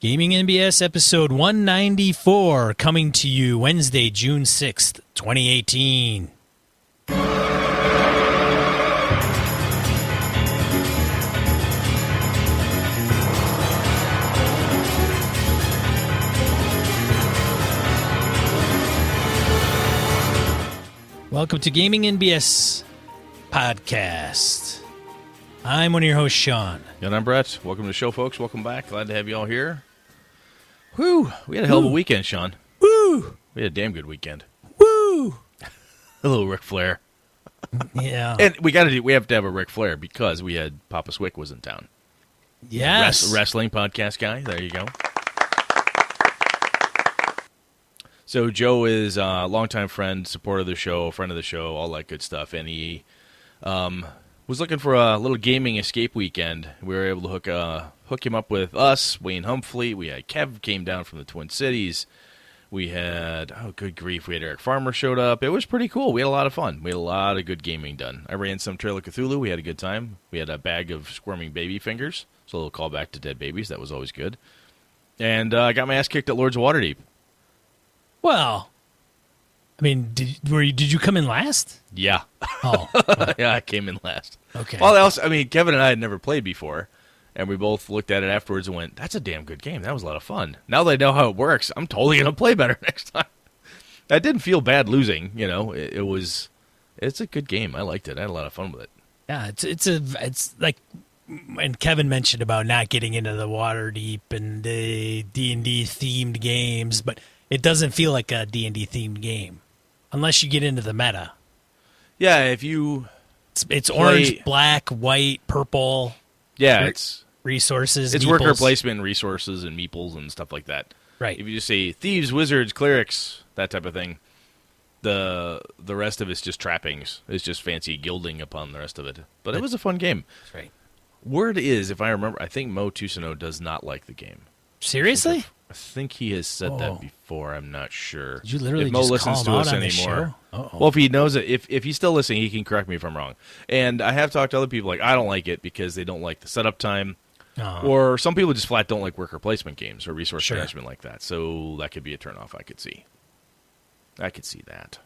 Gaming NBS episode 194 coming to you Wednesday, June 6th, 2018. Welcome to Gaming NBS podcast. I'm one of your hosts, Sean. And I'm Brett. Welcome to the show, folks. Welcome back. Glad to have you all here. Whew. We had a hell of a weekend, Sean. Woo! We had a damn good weekend. Woo! A little Ric Flair. Yeah. And we have to have a Ric Flair because we had Papa Swick was in town. Yes. Wrestling podcast guy. There you go. So Joe is a longtime friend, supporter of the show, friend of the show, all that good stuff. And he was looking for a little gaming escape weekend. We were able to hook him up with us, Wayne Humphley. We had Kev came down from the Twin Cities. We had, good grief, we had Eric Farmer showed up. It was pretty cool. We had a lot of fun. We had a lot of good gaming done. I ran some Trail of Cthulhu. We had a good time. We had a bag of squirming baby fingers, so a little callback to Dead Babies. That was always good. And I got my ass kicked at Lords of Waterdeep. Well, I mean, did you come in last? Yeah. Oh. Yeah, I came in last. Okay. All else, I mean, Kevin and I had never played before, and we both looked at it afterwards and went, that's a damn good game. That was a lot of fun. Now that I know how it works, I'm totally going to play better next time. I didn't feel bad losing, you know. It's a good game. I liked it. I had a lot of fun with it. Yeah, it's like when Kevin mentioned about not getting into the Waterdeep and the D&D themed games, but it doesn't feel like a D&D themed game unless you get into the meta. Yeah, if you it's orange, black, white, purple. Yeah, it's resources. It's meeples. worker placement, resources, and meeples and stuff like that. Right. If you just say thieves, wizards, clerics, that type of thing, the rest of it's just trappings. It's just fancy gilding upon the rest of it. But it was a fun game. That's right. Word is, if I remember, I think Mo Tusino does not like the game. Seriously? I think he has said that before. I'm not sure. Did you literally if Mo just listens call to him us out on anymore. the show? Well, if he knows it, if he's still listening, he can correct me if I'm wrong. And I have talked to other people like I don't like it because they don't like the setup time, or some people just flat don't like worker placement games or resource management like that. So that could be a turnoff. I could see that.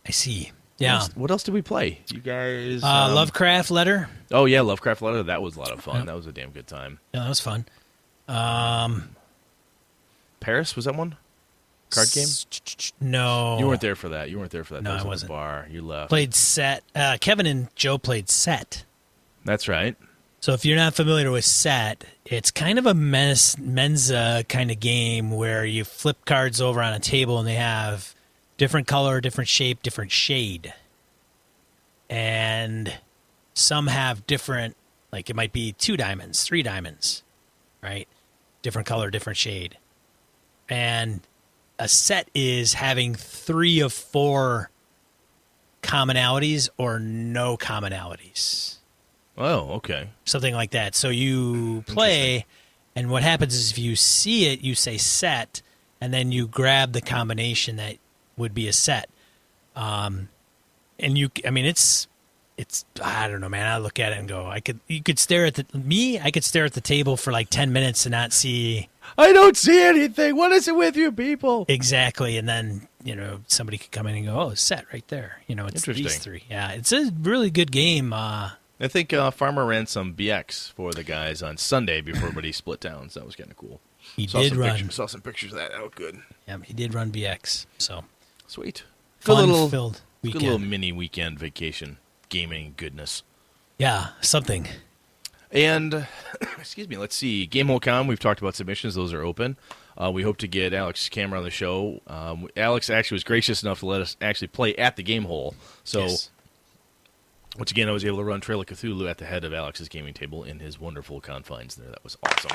I see. Yeah. What else did we play? You guys? Lovecraft Letter. Oh yeah, Lovecraft Letter. That was a lot of fun. Yep. That was a damn good time. Yeah, that was fun. Paris, was that one? Card game? No. You weren't there for that. No, I wasn't. Bar. You left. Played Set. Kevin and Joe played Set. That's right. So if you're not familiar with Set, it's kind of a Mensa kind of game where you flip cards over on a table and they have different color, different shape, different shade. And some have different, like it might be 2 diamonds, 3 diamonds, right? Different color, different shade. And a set is having 3 of 4 commonalities or no commonalities. Oh, okay. Something like that. So you play, and what happens is if you see it, you say set, and then you grab the combination that would be a set. And it's I don't know, man. I look at it and go, I could stare at the table for like 10 minutes and not see. I don't see anything. What is it with you people? Exactly. And then, somebody could come in and go, oh, it's set right there. It's these 3. Yeah, it's a really good game. I think Farmer ran some BX for the guys on Sunday before everybody split down, so that was kind of cool. He did run. Saw some pictures of that. That was good. Yeah, he did run BX. So sweet. Fun-filled weekend. Good little mini weekend vacation. Gaming goodness. Yeah, something. And, excuse me, let's see. GameHole.com, we've talked about submissions. Those are open. We hope to get Alex Camera on the show. Alex actually was gracious enough to let us actually play at the Game Hole. So, once again, I was able to run Trail of Cthulhu at the head of Alex's gaming table in his wonderful confines there. That was awesome.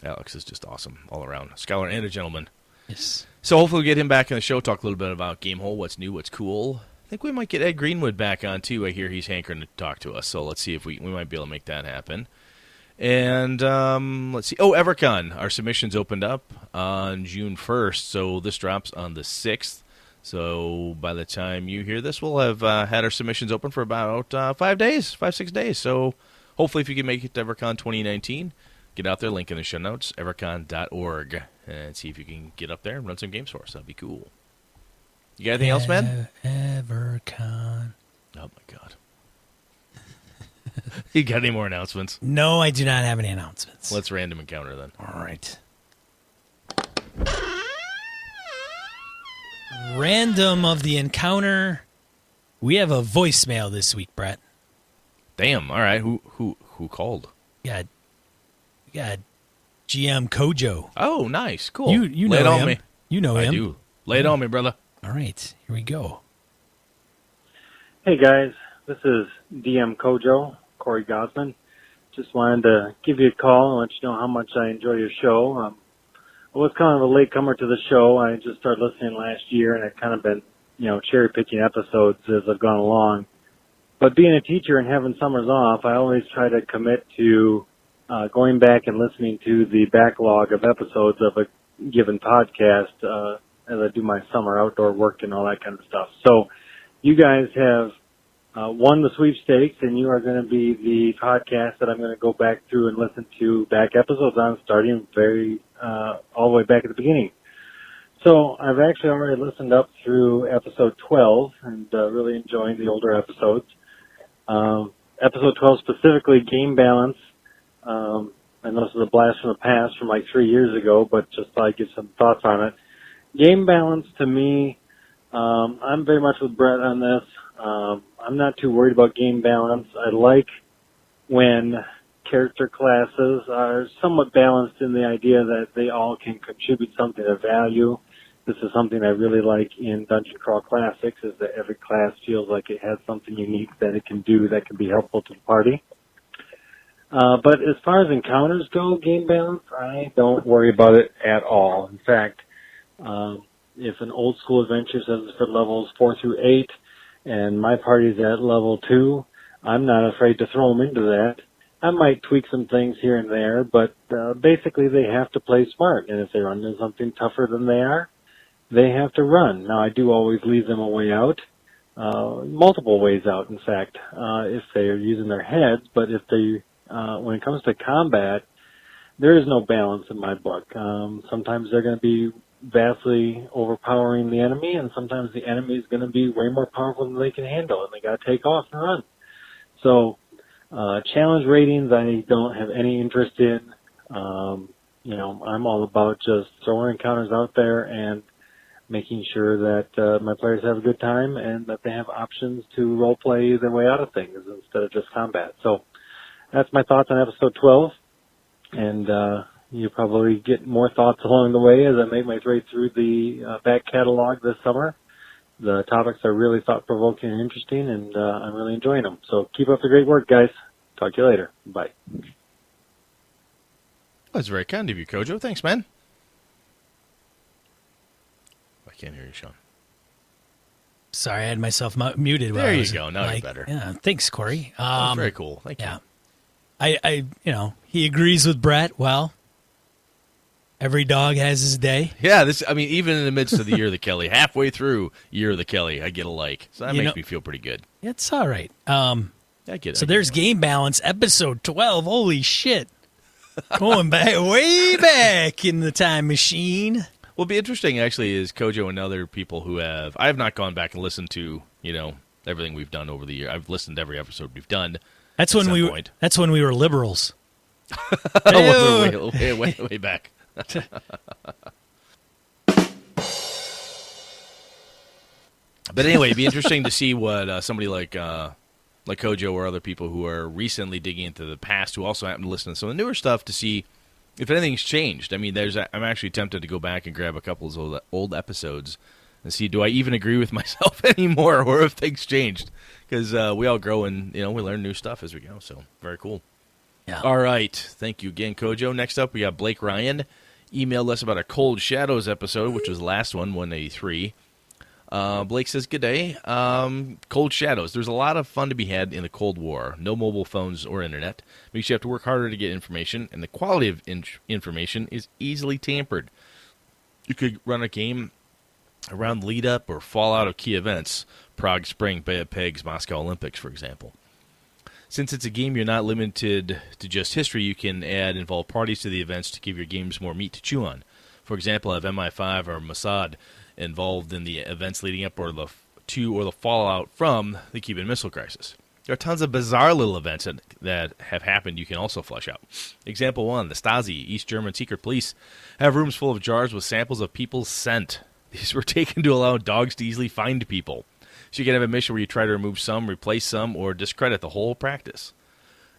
Alex is just awesome all around. A scholar and a gentleman. Yes. So hopefully we'll get him back on the show, talk a little bit about Gamehole, what's new, what's cool. I think we might get Ed Greenwood back on, too. I hear he's hankering to talk to us, so let's see if we might be able to make that happen. And let's see. Oh, EverCon. Our submissions opened up on June 1st, so this drops on the 6th. So by the time you hear this, we'll have had our submissions open for about 5 days, 5-6 days. So hopefully if you can make it to EverCon 2019, get out there, link in the show notes, evercon.org, and see if you can get up there and run some games for us. That'd be cool. You got anything else, man? EverCon. Oh, my God. You got any more announcements? No, I do not have any announcements. Let's random encounter then. All right. Random of the encounter. We have a voicemail this week, Brett. Damn. All right. Who called? We got GM Kojo. Oh, nice. Cool. You Lay it know on him. me. You know him. I do. Lay it on me, brother. All right. Here we go. Hey guys, this is DM Kojo, Corey Gosman. Just wanted to give you a call and let you know how much I enjoy your show. I was kind of a latecomer to the show. I just started listening last year, and I've kind of been, cherry picking episodes as I've gone along. But being a teacher and having summers off, I always try to commit to going back and listening to the backlog of episodes of a given podcast as I do my summer outdoor work and all that kind of stuff. So you guys have won the sweepstakes, and you are going to be the podcast that I'm going to go back through and listen to back episodes on, starting all the way back at the beginning. So I've actually already listened up through episode 12 and really enjoying the older episodes. Episode 12 specifically, game balance. I know this is a blast from the past from like 3 years ago, but just thought I'd give some thoughts on it. Game balance to me, I'm very much with Brett on this. I'm not too worried about game balance. I like when character classes are somewhat balanced in the idea that they all can contribute something of value. This is something I really like in Dungeon Crawl Classics, is that every class feels like it has something unique that it can do that can be helpful to the party. But as far as encounters go, game balance, I don't worry about it at all. In fact, if an old school adventure says it's for levels 4 through 8, and my party's at level 2, I'm not afraid to throw them into that. I might tweak some things here and there, but basically they have to play smart. And if they run into something tougher than they are, they have to run. Now, I do always leave them a way out, multiple ways out, in fact, if they are using their heads. But if they, when it comes to combat, there is no balance in my book. Sometimes they're going to be vastly overpowering the enemy, and sometimes the enemy is going to be way more powerful than they can handle, and they got to take off and run. So, challenge ratings, I don't have any interest in. I'm all about just throwing encounters out there and making sure that my players have a good time and that they have options to role play their way out of things instead of just combat. So that's my thoughts on episode 12, and you probably get more thoughts along the way as I make my way through the back catalog this summer. The topics are really thought-provoking and interesting, and I'm really enjoying them. So keep up the great work, guys. Talk to you later. Bye. That's very kind of you, Kojo. Thanks, man. I can't hear you, Sean. Sorry, I had myself muted. There you go. Now you're better. Yeah, thanks, Corey. That's very cool. Thank you. Yeah. He agrees with Brett. Well, every dog has his day. Yeah, even in the midst of the Year of the Kelly, halfway through Year of the Kelly, I get a like. So that makes me feel pretty good. It's all right. I get it. So there's Game Balance, episode 12. Holy shit. Going back, way back in the time machine. What'll be interesting, actually, is Kojo and other people who I have not gone back and listened to, everything we've done over the year. I've listened to every episode we've done. That's when we were liberals. way back. But anyway, it'd be interesting to see what somebody like Kojo or other people who are recently digging into the past who also happen to listen to some of the newer stuff to see if anything's changed. I mean, I'm actually tempted to go back and grab a couple of those old episodes and see, do I even agree with myself anymore, or if things changed? Because we all grow and we learn new stuff as we go. So very cool. Yeah. All right, thank you again, Kojo. Next up, we got Blake Ryan. Emailed us about a Cold Shadows episode, which was the last one, 183. Blake says, good day. Cold Shadows. There's a lot of fun to be had in the Cold War. No mobile phones or internet. Makes you have to work harder to get information, and the quality of information is easily tampered. You could run a game around lead-up or fallout of key events. Prague Spring, Bay of Pigs, Moscow Olympics, for example. Since it's a game, you're not limited to just history. You can add involved parties to the events to give your games more meat to chew on. For example, have MI5 or Mossad involved in the events leading up or the fallout from the Cuban Missile Crisis. There are tons of bizarre little events that have happened you can also flesh out. Example 1, the Stasi, East German secret police, have rooms full of jars with samples of people's scent. These were taken to allow dogs to easily find people. So you can have a mission where you try to remove some, replace some, or discredit the whole practice.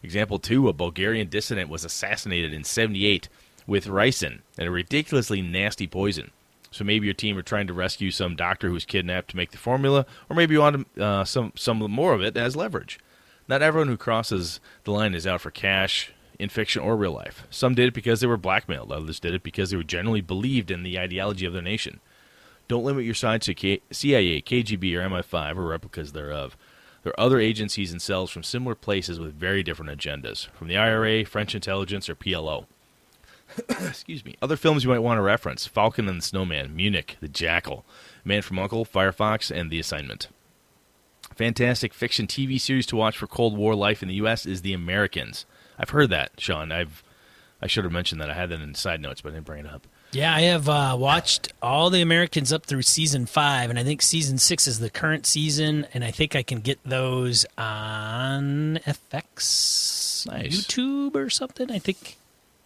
Example 2, a Bulgarian dissident was assassinated in 1978 with ricin and a ridiculously nasty poison. So maybe your team are trying to rescue some doctor who was kidnapped to make the formula, or maybe you want some more of it as leverage. Not everyone who crosses the line is out for cash in fiction or real life. Some did it because they were blackmailed. Others did it because they were generally believed in the ideology of their nation. Don't limit your sides to CIA, KGB, or MI5, or replicas thereof. There are other agencies and cells from similar places with very different agendas, from the IRA, French intelligence, or PLO. Excuse me. Other films you might want to reference: Falcon and the Snowman, Munich, The Jackal, Man from U.N.C.L.E., Firefox, and The Assignment. Fantastic fiction TV series to watch for Cold War life in the U.S. is The Americans. I've heard that, Sean. I should have mentioned that. I had that in side notes, but I didn't bring it up. Yeah, I have watched all The Americans up through season 5, and I think season 6 is the current season, and I think I can get those on FX, Nice. YouTube or something. I think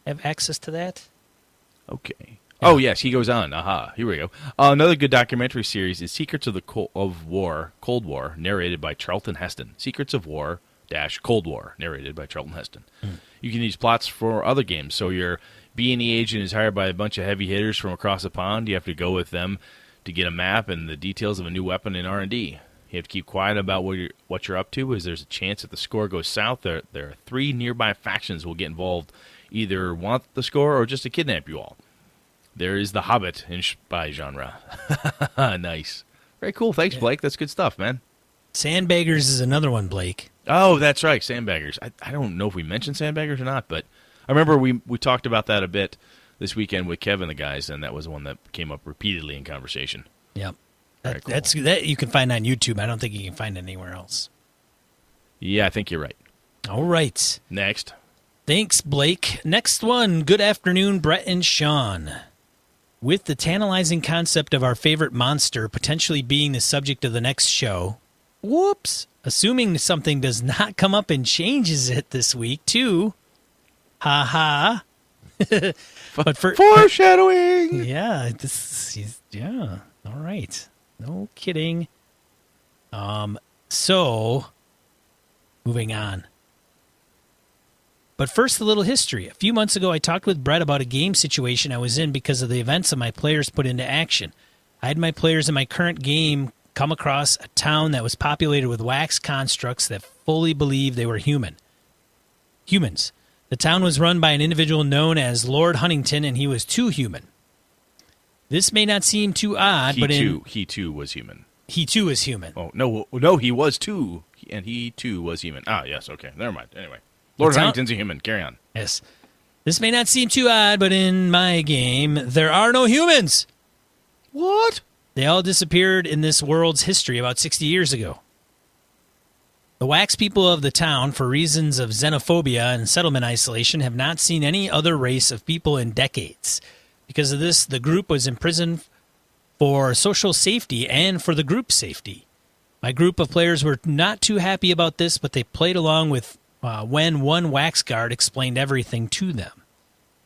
I have access to that. Okay. Yeah. Oh, yes, he goes on. Aha, here we go. Another good documentary series is Secrets of the Cold War, narrated by Charlton Heston. Secrets of War - Cold War, narrated by Charlton Heston. You can use plots for other games. So your B&E agent is hired by a bunch of heavy hitters from across the pond. You have to go with them to get a map and the details of a new weapon in R&D. You have to keep quiet about what you're up to, as there's a chance that the score goes south. There are 3 nearby factions will get involved, either want the score or just to kidnap you all. There is The Hobbit in spy genre. Nice. Very cool. Thanks, Blake. That's good stuff, man. Sandbaggers is another one, Blake. Oh, that's right, Sandbaggers. I don't know if we mentioned Sandbaggers or not, but I remember we talked about that a bit this weekend with Kevin and the guys, and that was one that came up repeatedly in conversation. Yep. Very cool. That you can find on YouTube. I don't think you can find it anywhere else. Yeah, I think you're right. All right. Next. Thanks, Blake. Next one. Good afternoon, Brett and Sean. With the tantalizing concept of our favorite monster potentially being the subject of the next show, whoops, assuming something does not come up and changes it this week, too. Ha ha. But foreshadowing. Yeah, all right. No kidding. So, moving on. But first, a little history. A few months ago, I talked with Brett about a game situation I was in because of the events that my players put into action. I had my players in my current game come across a town that was populated with wax constructs that fully believed they were humans. The town was run by an individual known as Lord Huntington, and he was too human. This may not seem too odd, he too was human. He too is human. Oh, no, he was too, and he too was human. Ah, yes, okay, never mind. Anyway, Lord Huntington's a human. Carry on. Yes. This may not seem too odd, but in my game, there are no humans. What? They all disappeared in this world's history about 60 years ago. The wax people of the town, for reasons of xenophobia and settlement isolation, have not seen any other race of people in decades. Because of this, the group was imprisoned for social safety and for the group's safety. My group of players were not too happy about this, but they played along with when one wax guard explained everything to them.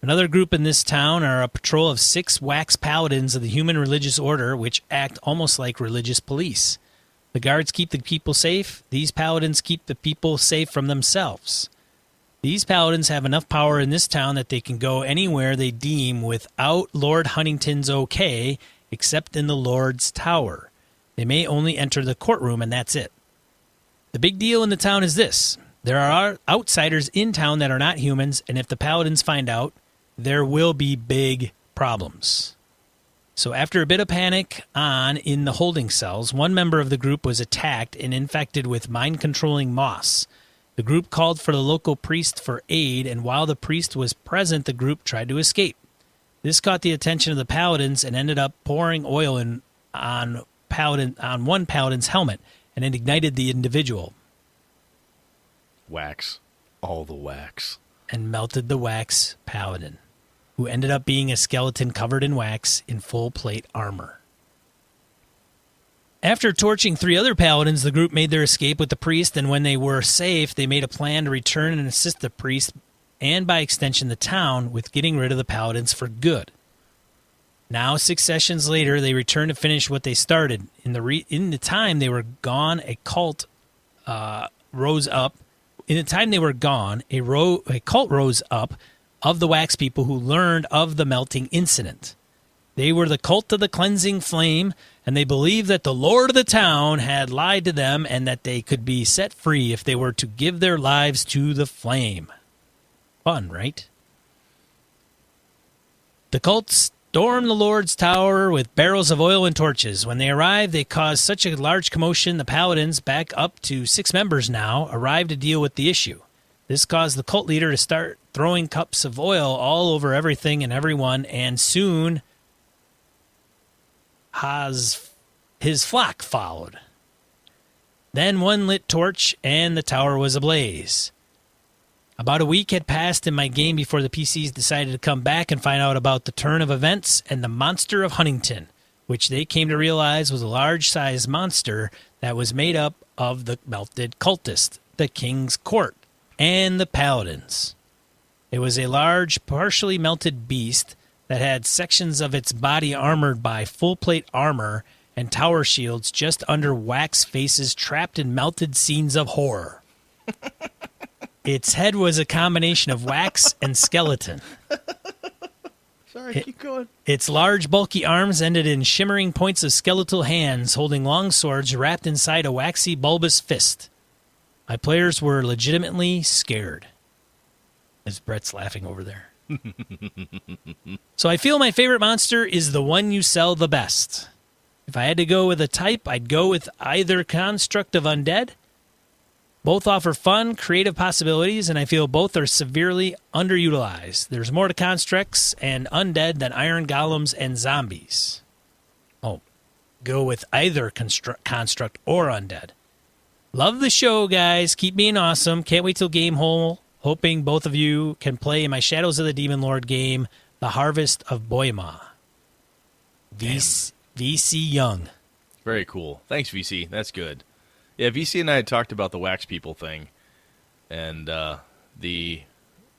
Another group in this town are a patrol of 6 wax paladins of the human religious order, which act almost like religious police. The guards keep the people safe. These paladins keep the people safe from themselves. These paladins have enough power in this town that they can go anywhere they deem without Lord Huntington's okay, except in the Lord's Tower. They may only enter the courtroom, and that's it. The big deal in the town is this. There are outsiders in town that are not humans, and if the paladins find out, there will be big problems. So after a bit of panic in the holding cells, one member of the group was attacked and infected with mind-controlling moss. The group called for the local priest for aid, and while the priest was present, the group tried to escape. This caught the attention of the paladins and ended up pouring oil on one paladin's helmet, and it ignited the individual. Wax. All the wax. and melted the wax paladin, who ended up being a skeleton covered in wax in full plate armor. After torching 3 other paladins, the group made their escape with the priest, and when they were safe, they made a plan to return and assist the priest, and by extension the town, with getting rid of the paladins for good. Now, 6 sessions later, they returned to finish what they started. In the time they were gone, a cult rose up. In the time they were gone, a cult rose up of the wax people who learned of the melting incident. They were the cult of the cleansing flame, and they believed that the lord of the town had lied to them and that they could be set free if they were to give their lives to the flame. Fun, right? The cult stormed the Lord's tower with barrels of oil and torches. When they arrived, they caused such a large commotion, the paladins, back up to 6 members now, arrived to deal with the issue. This caused the cult leader to start throwing cups of oil all over everything and everyone, and soon his flock followed. Then one lit torch, and the tower was ablaze. About a week had passed in my game before the PCs decided to come back and find out about the turn of events and the monster of Huntington, which they came to realize was a large-sized monster that was made up of the melted cultist, the king's court, and the paladins. It was a large, partially melted beast that had sections of its body armored by full-plate armor and tower shields just under wax faces trapped in melted scenes of horror. Its head was a combination of wax and skeleton. Sorry, keep going. Its large, bulky arms ended in shimmering points of skeletal hands holding long swords wrapped inside a waxy, bulbous fist. My players were legitimately scared. As Brett's laughing over there. So I feel my favorite monster is the one you sell the best. If I had to go with a type, I'd go with either Construct of Undead. Both offer fun, creative possibilities, and I feel both are severely underutilized. There's more to Constructs and Undead than Iron Golems and Zombies. Oh, go with either Construct or Undead. Love the show, guys. Keep being awesome. Can't wait till Game Hole. Hoping both of you can play in my Shadows of the Demon Lord game, The Harvest of Boima. VC Young. Very cool. Thanks, VC. That's good. Yeah, VC and I had talked about the wax people thing and the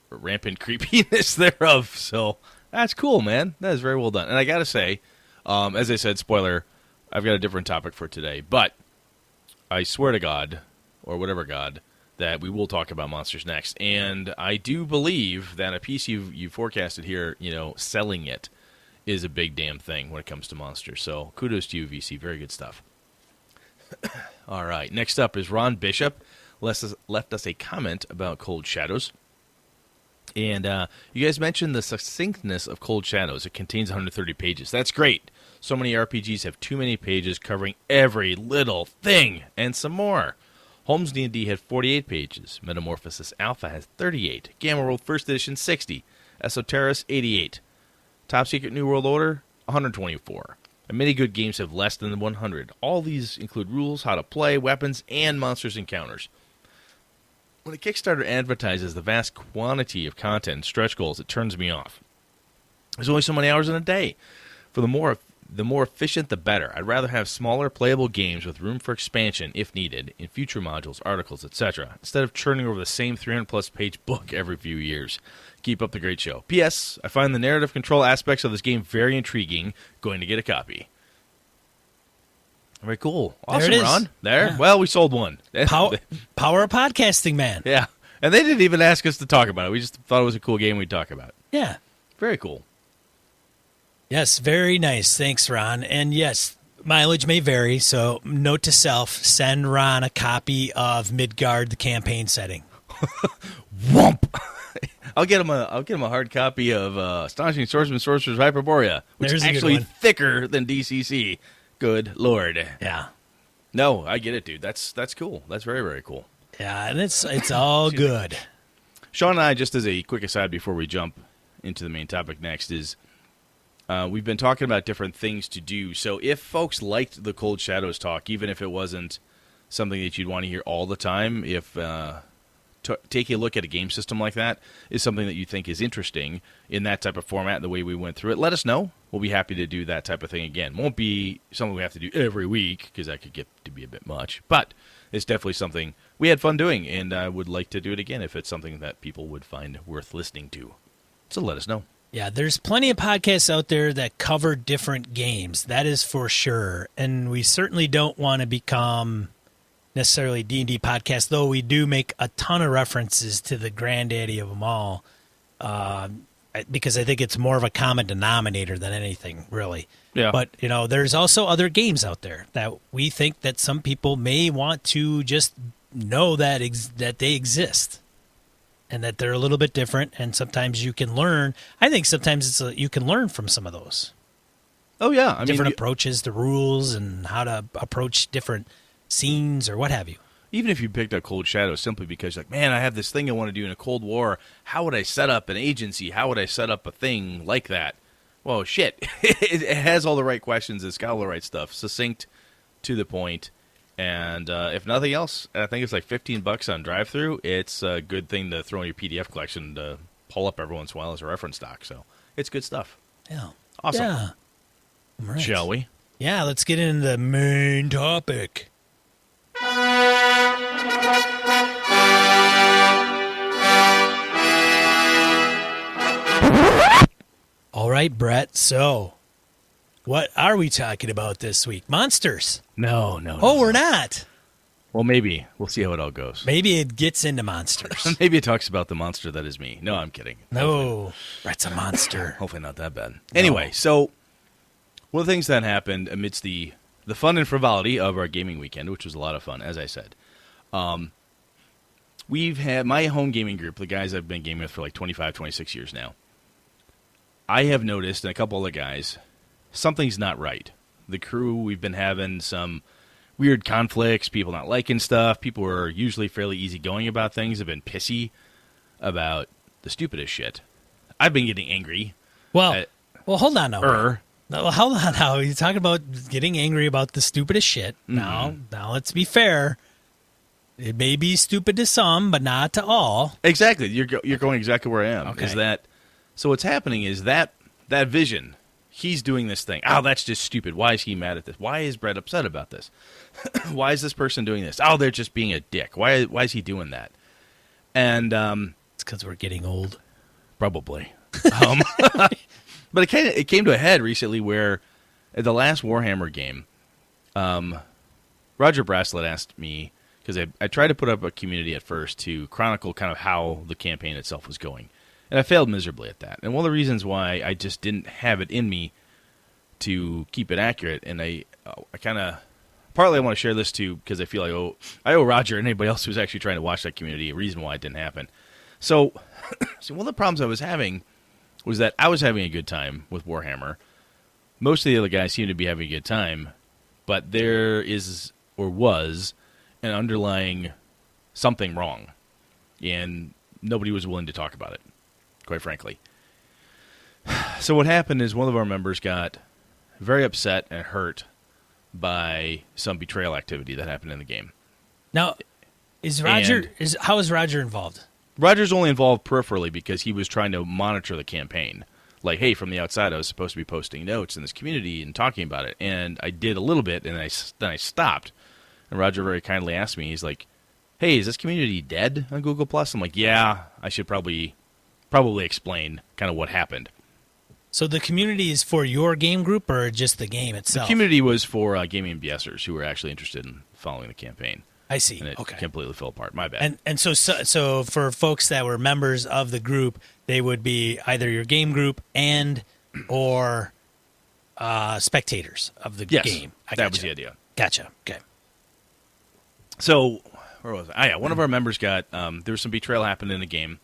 rampant creepiness thereof. So that's cool, man. That is very well done. And I got to say, as I said, spoiler, I've got a different topic for today. But I swear to God, or whatever God, that we will talk about monsters next. And I do believe that a piece you forecasted here, selling it is a big damn thing when it comes to monsters. So kudos to you, VC. Very good stuff. All right. Next up is Ron Bishop. Left us a comment about Cold Shadows. And you guys mentioned the succinctness of Cold Shadows. It contains 130 pages. That's great. So many RPGs have too many pages covering every little thing and some more. Holmes D&D had 48 pages. Metamorphosis Alpha has 38. Gamma World First Edition 60. Esoterras 88. Top Secret New World Order 124. And many good games have less than 100. All these include rules, how to play, weapons, and monsters encounters. When a Kickstarter advertises the vast quantity of content and stretch goals, it turns me off. There's only so many hours in a day. For the more efficient, the better. I'd rather have smaller, playable games with room for expansion, if needed, in future modules, articles, etc., instead of churning over the same 300-plus page book every few years. Keep up the great show. P.S. I find the narrative control aspects of this game very intriguing. Going to get a copy. Very cool. Awesome, there it is. Ron. There? Yeah. Well, we sold one. Power of podcasting, man. Yeah. And they didn't even ask us to talk about it. We just thought it was a cool game we'd talk about. Yeah. Very cool. Yes, very nice. Thanks, Ron. And yes, mileage may vary, so note to self, send Ron a copy of Midgard, the campaign setting. Whomp! I'll get him a hard copy of Astonishing Swordsman Sorcerer's Hyperborea, which There's is a good actually one. thicker than DCC. Good Lord. Yeah. No, I get it, dude. That's cool. That's very, very cool. Yeah, and it's all good. Sean and I, just as a quick aside before we jump into the main topic next, is we've been talking about different things to do. So if folks liked the Cold Shadows talk, even if it wasn't something that you'd want to hear all the time, if take a look at a game system like that is something that you think is interesting in that type of format, the way we went through it, let us know. We'll be happy to do that type of thing again. Won't be something we have to do every week because that could get to be a bit much. But it's definitely something we had fun doing, and I would like to do it again if it's something that people would find worth listening to. So let us know. Yeah, there's plenty of podcasts out there that cover different games. That is for sure. And we certainly don't want to become necessarily D&D podcast, though we do make a ton of references to the granddaddy of them all, because I think it's more of a common denominator than anything, really. Yeah. But, there's also other games out there that we think that some people may want to just know that they exist and that they're a little bit different, and sometimes you can learn. I think sometimes you can learn from some of those. Oh, yeah. Different approaches to rules and how to approach different scenes or what have you. Even if you picked up Cold Shadow simply because you're like, man, I have this thing I want to do in a Cold War. How would I set up an agency? How would I set up a thing like that? Well, shit. It has all the right questions. It's got all the right stuff. Succinct, to the point. And if nothing else, I think it's like $15 on drive-thru. It's a good thing to throw in your PDF collection to pull up every once in a while as a reference doc. So it's good stuff. Yeah. Awesome. Yeah. All right. Shall we? Yeah, let's get into the main topic. All right, Brett. So, what are we talking about this week? Monsters. No. Oh, we're not. Well, maybe. We'll see how it all goes. Maybe it gets into monsters. Maybe it talks about the monster that is me. No, I'm kidding. No, Brett's a monster. Hopefully not that bad. Anyway, so one of the things that happened amidst the fun and frivolity of our gaming weekend, which was a lot of fun, as I said, we've had my home gaming group, the guys I've been gaming with for like 25, 26 years now. I have noticed, and a couple other guys, something's not right. The crew, we've been having some weird conflicts, people not liking stuff. People who are usually fairly easygoing about things have been pissy about the stupidest shit. I've been getting angry. Well, hold on now. No, hold on now. You're talking about getting angry about the stupidest shit. Mm-hmm. Now let's be fair. It may be stupid to some, but not to all. Exactly. You're going exactly where I am. Okay. So what's happening is that Vision, he's doing this thing. Oh, that's just stupid. Why is he mad at this? Why is Brett upset about this? Why is this person doing this? Oh, they're just being a dick. Why is he doing that? And it's because we're getting old. Probably. But it came to a head recently where at the last Warhammer game, Roger Braslett asked me, because I tried to put up a community at first to chronicle kind of how the campaign itself was going. And I failed miserably at that. And one of the reasons why I just didn't have it in me to keep it accurate, and I kind of, partly I want to share this too, because I feel like I owe Roger and anybody else who's actually trying to watch that community a reason why it didn't happen. So one of the problems I was having was that I was having a good time with Warhammer. Most of the other guys seemed to be having a good time, but there is, or was, an underlying something wrong. And nobody was willing to talk about it, quite frankly. So what happened is one of our members got very upset and hurt by some betrayal activity that happened in the game. Now, how is Roger involved? Roger's only involved peripherally because he was trying to monitor the campaign. Like, hey, from the outside, I was supposed to be posting notes in this community and talking about it. And I did a little bit, and then I stopped. And Roger very kindly asked me, he's like, hey, is this community dead on Google+? I'm like, yeah, I should probably explain kind of what happened. So the community is for your game group or just the game itself? The community was for gaming BSers who were actually interested in following the campaign. I see. And it okay. completely fell apart. My bad. And so for folks that were members of the group, they would be either your game group or spectators of the game. That was the idea. Gotcha. Okay. So where was I? One of our members got there was some betrayal happened in the game,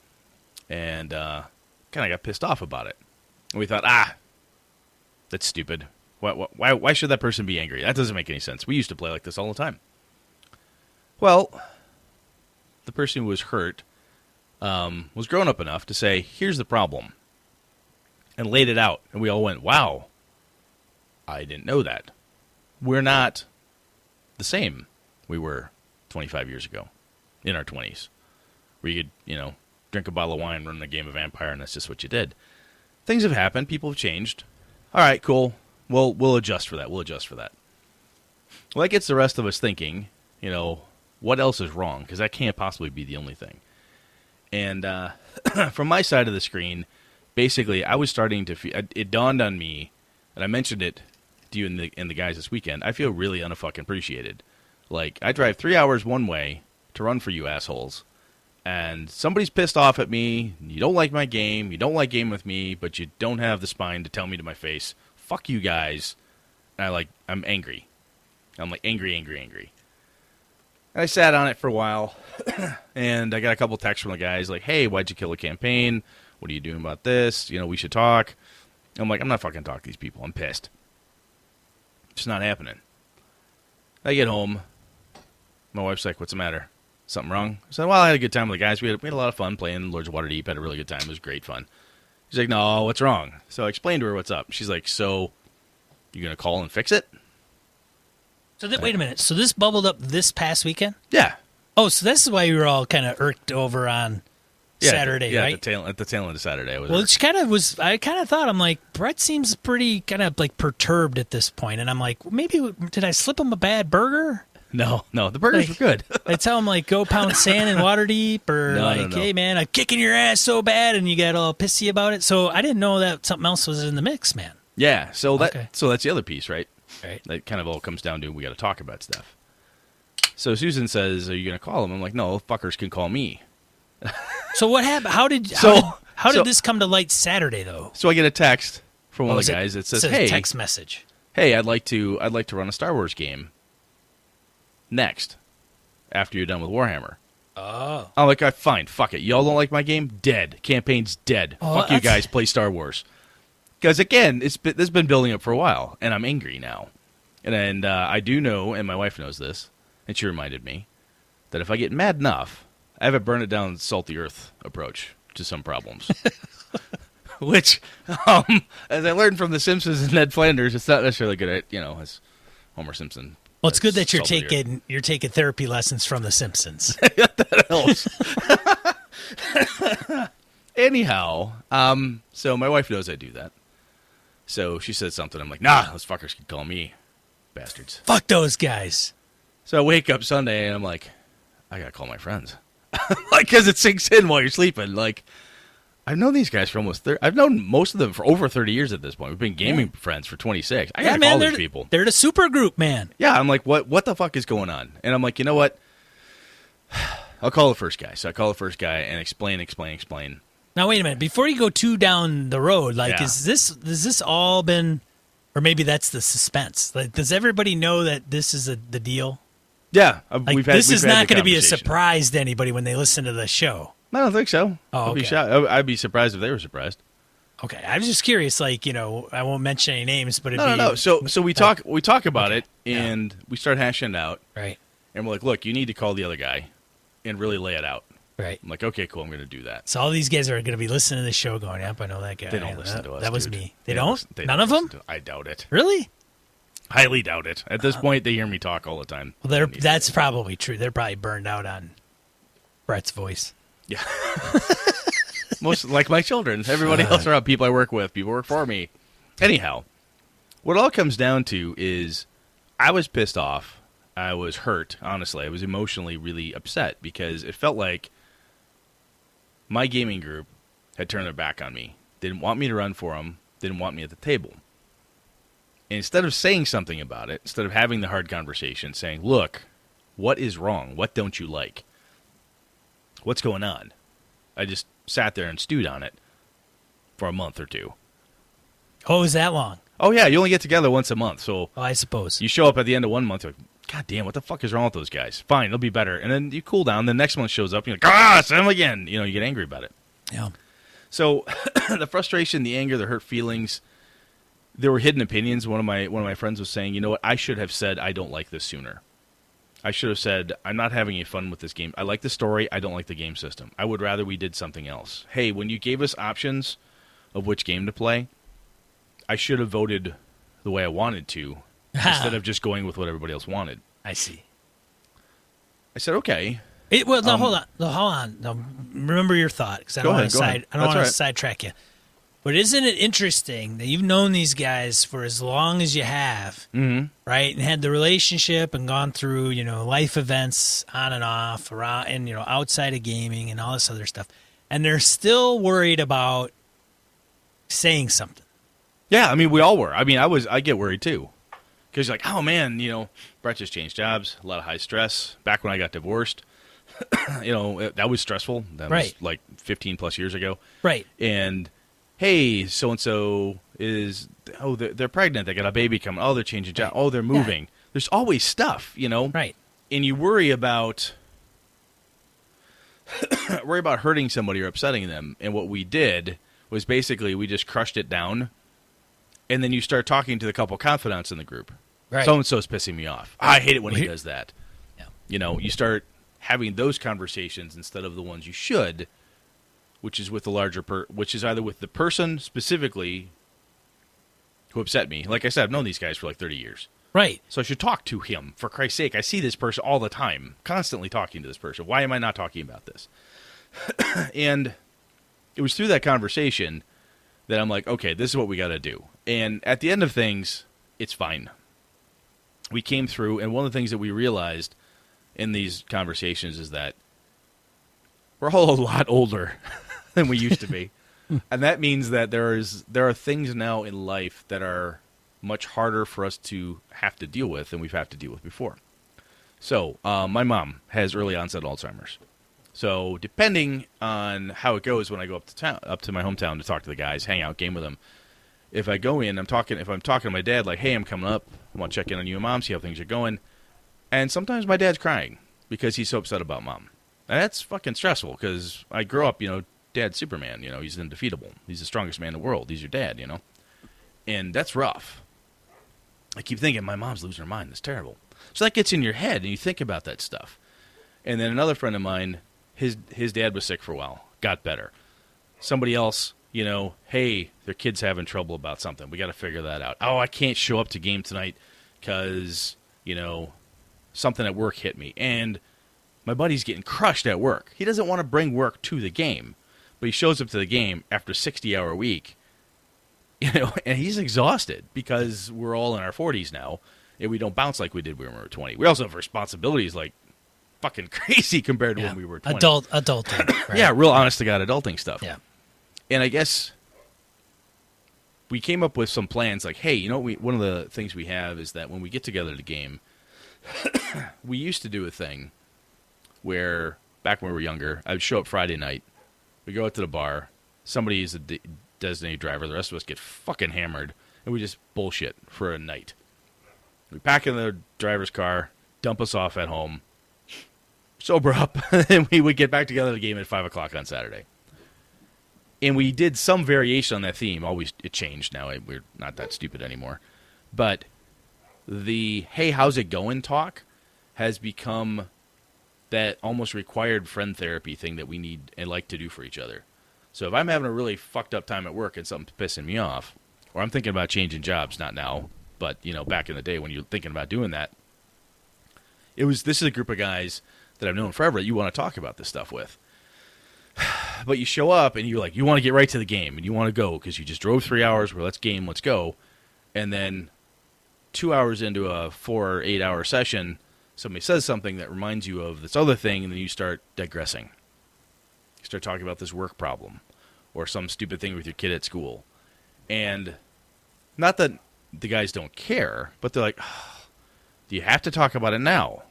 and kind of got pissed off about it. And we thought, that's stupid. Why should that person be angry? That doesn't make any sense. We used to play like this all the time. Well, the person who was hurt was grown up enough to say, here's the problem, and laid it out. And we all went, wow, I didn't know that. We're not the same we were 25 years ago in our 20s. where you could, drink a bottle of wine, run a game of Empire, and that's just what you did. Things have happened. People have changed. All right, cool. We'll adjust for that. Well, that gets the rest of us thinking, what else is wrong? Because that can't possibly be the only thing. And from my side of the screen, basically, I was starting to feel, it dawned on me, and I mentioned it to you and the guys this weekend, I feel really unfucking appreciated. Like, I drive 3 hours one way to run for you assholes, and somebody's pissed off at me, you don't like my game, you don't like game with me, but you don't have the spine to tell me to my face, fuck you guys. And I'm angry. I'm like angry. And I sat on it for a while, and I got a couple texts from the guys like, hey, why'd you kill the campaign? What are you doing about this? We should talk. I'm like, I'm not fucking talking to these people. I'm pissed. It's not happening. I get home. My wife's like, what's the matter? Something wrong? I said, well, I had a good time with the guys. We had a lot of fun playing Lords of Waterdeep. Had a really good time. It was great fun. She's like, no, what's wrong? So I explained to her what's up. She's like, so you going to call and fix it? So wait a minute. So this bubbled up this past weekend? Yeah. Oh, so this is why you were all kind of irked over on Saturday, right? At the tail end of Saturday. I kind of thought, I'm like, Brett seems pretty kind of like perturbed at this point. And I'm like, maybe, did I slip him a bad burger? No, the burgers were good. I tell him, like, go pound sand in Waterdeep, or no. Hey, man, I'm kicking your ass so bad, and you got all pissy about it. So I didn't know that something else was in the mix, man. Yeah, so that's the other piece, right? Right. That kind of all comes down to we got to talk about stuff. So Susan says, are you going to call him? I'm like, no, fuckers can call me. So what happened? How did this come to light Saturday, though? So I get a text from one of the guys that says, hey, text message. Hey, I'd like to run a Star Wars game next, after you're done with Warhammer. Oh. I'm like, fine, fuck it. Y'all don't like my game? Dead. Campaign's dead. Fuck you guys, play Star Wars. Because, again, this has been building up for a while, and I'm angry now. And I do know, and my wife knows this, and she reminded me, that if I get mad enough, I have a burn it down, salt the earth approach to some problems. Which, as I learned from The Simpsons and Ned Flanders, it's not necessarily good at, as Homer Simpson. Well, it's good that you're taking therapy lessons from The Simpsons. That helps. Anyhow, so my wife knows I do that. So she said something. I'm like, nah, those fuckers can call me bastards. Fuck those guys. So I wake up Sunday and I'm like, I gotta call my friends, because it sinks in while you're sleeping. Like, I've known these guys for almost 30. I've known most of them for over 30 years at this point. We've been gaming friends for 26. I gotta call these people. They're the super group, man. Yeah, I'm like, what the fuck is going on? And I'm like, you know what? I'll call the first guy. So I call the first guy and explain. Now wait a minute. Before you go too down the road, has this all been, or maybe that's the suspense? Like, does everybody know that this is the deal? Yeah, this is not going to be a surprise to anybody when they listen to the show. I don't think so. Oh, okay. I'd be surprised if they were surprised. Okay, I was just curious. I won't mention any names, but no. So we talk about it, and we start hashing it out. Right. And we're like, look, you need to call the other guy, and really lay it out. Right. I'm like, okay, cool. I'm going to do that. So all these guys are going to be listening to the show, going, "Yep, I know that guy." They don't listen to us. That was dude. me. They don't. None of them. I doubt it. Really? Highly doubt it. At this point, they hear me talk all the time. Well, that's probably true. They're probably burned out on Brett's voice. Yeah. Most like my children. Everybody else around, people I work with, people work for me. Anyhow, what it all comes down to is I was pissed off. I was hurt, honestly. I was emotionally really upset because it felt like my gaming group had turned their back on me. They didn't want me to run for them. They didn't want me at the table. And instead of saying something about it, instead of having the hard conversation, saying, look, what is wrong? What don't you like? What's going on? I just sat there and stewed on it for a month or two. Oh, is that long? Oh, yeah. You only get together once a month. So I suppose. You show up at the end of 1 month, you're like, God damn, what the fuck is wrong with those guys? Fine, it'll be better. And then you cool down. The next month shows up, and you're like, it's them again. You get angry about it. Yeah. So the frustration, the anger, the hurt feelings, there were hidden opinions. One of my friends was saying, you know what, I should have said I don't like this sooner. I should have said, I'm not having any fun with this game. I like the story. I don't like the game system. I would rather we did something else. Hey, when you gave us options of which game to play, I should have voted the way I wanted to instead of just going with what everybody else wanted. I see. I said, okay. Well, no, hold on. No, hold on. No, remember your thought, because I don't want to sidetrack you. But isn't it interesting that you've known these guys for as long as you have, right? And had the relationship and gone through, life events on and off, around and outside of gaming and all this other stuff, and they're still worried about saying something. Yeah, I mean, we all were. I mean, I get worried too, because you're like, oh man, Brett just changed jobs, a lot of high stress. Back when I got divorced. That was stressful. That was like 15 plus years ago. Right. And hey, so-and-so they're pregnant. They got a baby coming. Oh, they're changing job. Oh, they're moving. Yeah. There's always stuff, Right. And you worry about hurting somebody or upsetting them. And what we did was basically we just crushed it down. And then you start talking to the couple confidants in the group. Right. So-and-so's pissing me off. I hate it when he does that. Yeah. You start having those conversations instead of the ones you should, which is with the which is either with the person specifically who upset me. Like I said, I've known these guys for like 30 years. Right. So I should talk to him, for Christ's sake. I see this person all the time, constantly talking to this person. Why am I not talking about this? And it was through that conversation that I'm like, okay, this is what we got to do. And at the end of things, it's fine. We came through, and one of the things that we realized in these conversations is that we're all a lot older than we used to be. And that means that there are things now in life that are much harder for us to have to deal with than we've had to deal with before. So my mom has early onset Alzheimer's. So depending on how it goes when I go up to my hometown to talk to the guys, hang out, game with them, if I go in, if I'm talking to my dad, like, hey, I'm coming up, I want to check in on you and Mom, see how things are going. And sometimes my dad's crying because he's so upset about Mom. And that's fucking stressful because I grew up, Dad's Superman, he's undefeatable. He's the strongest man in the world. He's your dad, And that's rough. I keep thinking, my mom's losing her mind. That's terrible. So that gets in your head and you think about that stuff. And then another friend of mine, his dad was sick for a while, got better. Somebody else, hey, their kid's having trouble about something. We got to figure that out. Oh, I can't show up to game tonight because, something at work hit me. And my buddy's getting crushed at work. He doesn't want to bring work to the game, but he shows up to the game after a 60-hour week, and he's exhausted because we're all in our 40s now, and we don't bounce like we did when we were 20. We also have responsibilities like fucking crazy compared to when we were 20. Adulting. Right? Yeah, real honest-to-God adulting stuff. Yeah. And I guess we came up with some plans like, hey, one of the things we have is that when we get together to game, we used to do a thing where back when we were younger, I would show up Friday night. We go out to the bar. Somebody is a designated driver. The rest of us get fucking hammered, and we just bullshit for a night. We pack in the driver's car, dump us off at home, sober up, and we would get back together the game at 5 o'clock on Saturday. And we did some variation on that theme. Always, it changed now. We're not that stupid anymore. But the, hey, how's it going talk has become that almost required friend therapy thing that we need and like to do for each other. So if I'm having a really fucked up time at work and something's pissing me off, or I'm thinking about changing jobs, not now, but back in the day when you're thinking about doing that, this is a group of guys that I've known forever that you want to talk about this stuff with. But you show up and you're like, you want to get right to the game and you want to go because you just drove 3 hours, well, let's game, let's go. And then 2 hours into a 4 or 8 hour session, somebody says something that reminds you of this other thing, and then you start digressing. You start talking about this work problem or some stupid thing with your kid at school. And not that the guys don't care, but they're like, oh, do you have to talk about it now?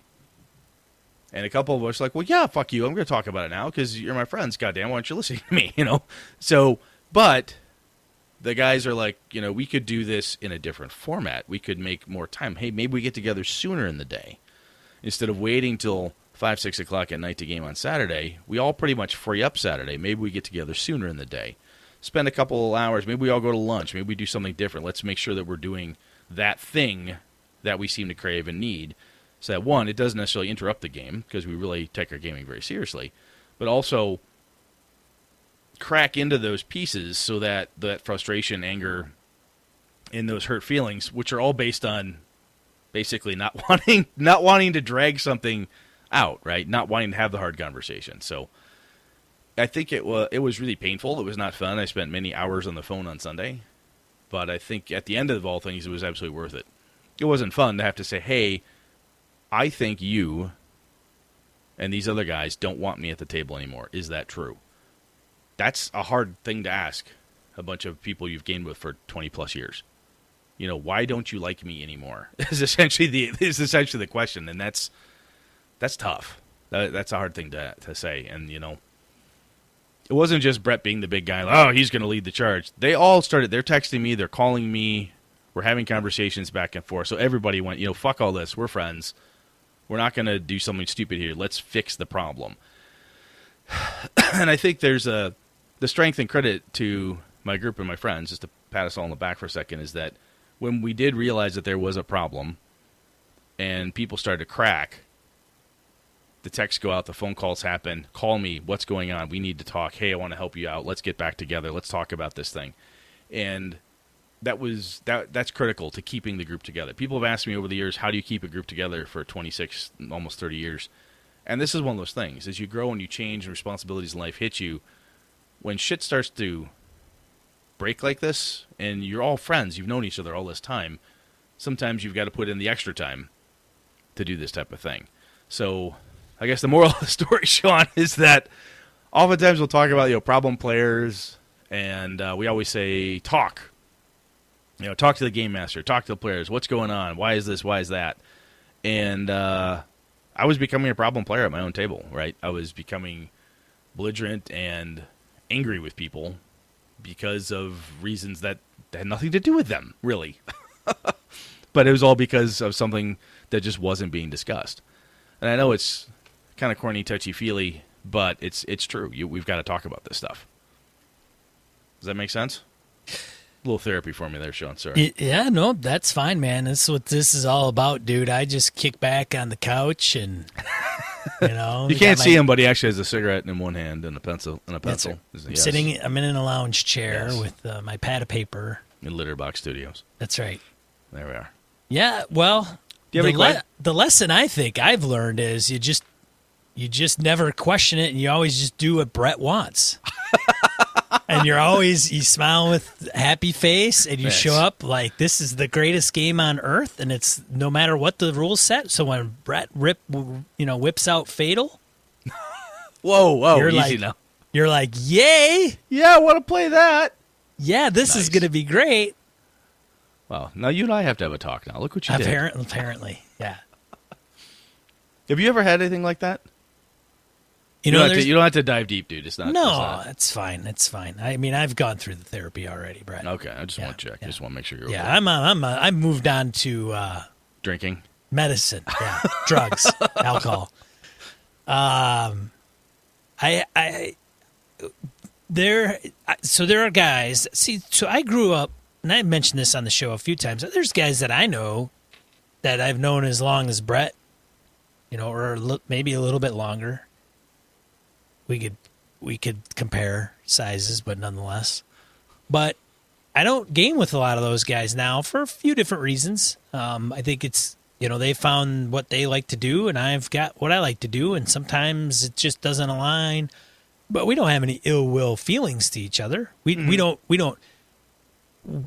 And a couple of us are like, well, yeah, fuck you. I'm going to talk about it now because you're my friends. Goddamn, why aren't you listening to me? So, but the guys are like, we could do this in a different format. We could make more time. Hey, maybe we get together sooner in the day. Instead of waiting till 5, 6 o'clock at night to game on Saturday, we all pretty much free up Saturday. Maybe we get together sooner in the day. Spend a couple of hours. Maybe we all go to lunch. Maybe we do something different. Let's make sure that we're doing that thing that we seem to crave and need. So that, one, it doesn't necessarily interrupt the game because we really take our gaming very seriously, but also crack into those pieces so that that frustration, anger, and those hurt feelings, which are all based on basically not wanting to drag something out, right? Not wanting to have the hard conversation. So I think it was really painful. It was not fun. I spent many hours on the phone on Sunday, but I think at the end of all things, it was absolutely worth it. It wasn't fun to have to say, hey, I think you and these other guys don't want me at the table anymore. Is that true? That's a hard thing to ask a bunch of people you've gamed with for 20 plus years. You know, why don't you like me anymore? Is essentially the question, and that's tough. That's a hard thing to say, and you know, it wasn't just Brett being the big guy. Oh, he's going to lead the charge. They all started. They're texting me. They're calling me. We're having conversations back and forth. So everybody went, you know, fuck all this. We're friends. We're not going to do something stupid here. Let's fix the problem. And I think there's the strength and credit to my group and my friends, just to pat us all on the back for a second, is that when we did realize that there was a problem and people started to crack, the texts go out, the phone calls happen. Call me. What's going on? We need to talk. Hey, I want to help you out. Let's get back together. Let's talk about this thing. And that's critical to keeping the group together. People have asked me over the years, how do you keep a group together for 26, almost 30 years? And this is one of those things. As you grow and you change and responsibilities in life hit you, when shit starts to break like this, and you're all friends, you've known each other all this time, sometimes you've got to put in the extra time to do this type of thing. So I guess the moral of the story, Sean, is that oftentimes we'll talk about, you know, problem players, and we always say talk. You know, talk to the game master, talk to the players. What's going on? Why is this? Why is that? And I was becoming a problem player at my own table, right? I was becoming belligerent and angry with people because of reasons that had nothing to do with them, really. But it was all because of something that just wasn't being discussed. And I know it's kind of corny, touchy-feely, but it's true. We've got to talk about this stuff. Does that make sense? A little therapy for me there, Sean. Sorry. Yeah, no, that's fine, man. That's what this is all about, dude. I just kick back on the couch and, you know. You can't see him, but he actually has a cigarette in one hand and a pencil. Yes. I'm in a lounge chair with my pad of paper. In Litterbox Studios. That's right. There we are. Yeah, well, the lesson I think I've learned is you just never question it, and you always just do what Brett wants. And you smile with a happy face, and you show up like this is the greatest game on earth, and it's no matter what the rules set. So when Brett whips out Fatal, whoa, you're easy now. You're like, yay! Yeah, I want to play that. Yeah, this is going to be great. Wow, now you and I have to have a talk now. Look what you did. Apparently, yeah. Have you ever had anything like that? You don't have to dive deep, dude. It's not. No, it's fine. It's fine. I mean, I've gone through the therapy already, Brett. Okay, I just want to check. I just want to make sure you're okay. Yeah, I've moved on to drinking, medicine, drugs, alcohol. There are guys. See, so I grew up, and I mentioned this on the show a few times. There's guys that I know that I've known as long as Brett, or maybe a little bit longer. We could compare sizes, but nonetheless. But I don't game with a lot of those guys now for a few different reasons. I think it's, they found what they like to do, and I've got what I like to do, and sometimes it just doesn't align. But we don't have any ill will feelings to each other. We don't.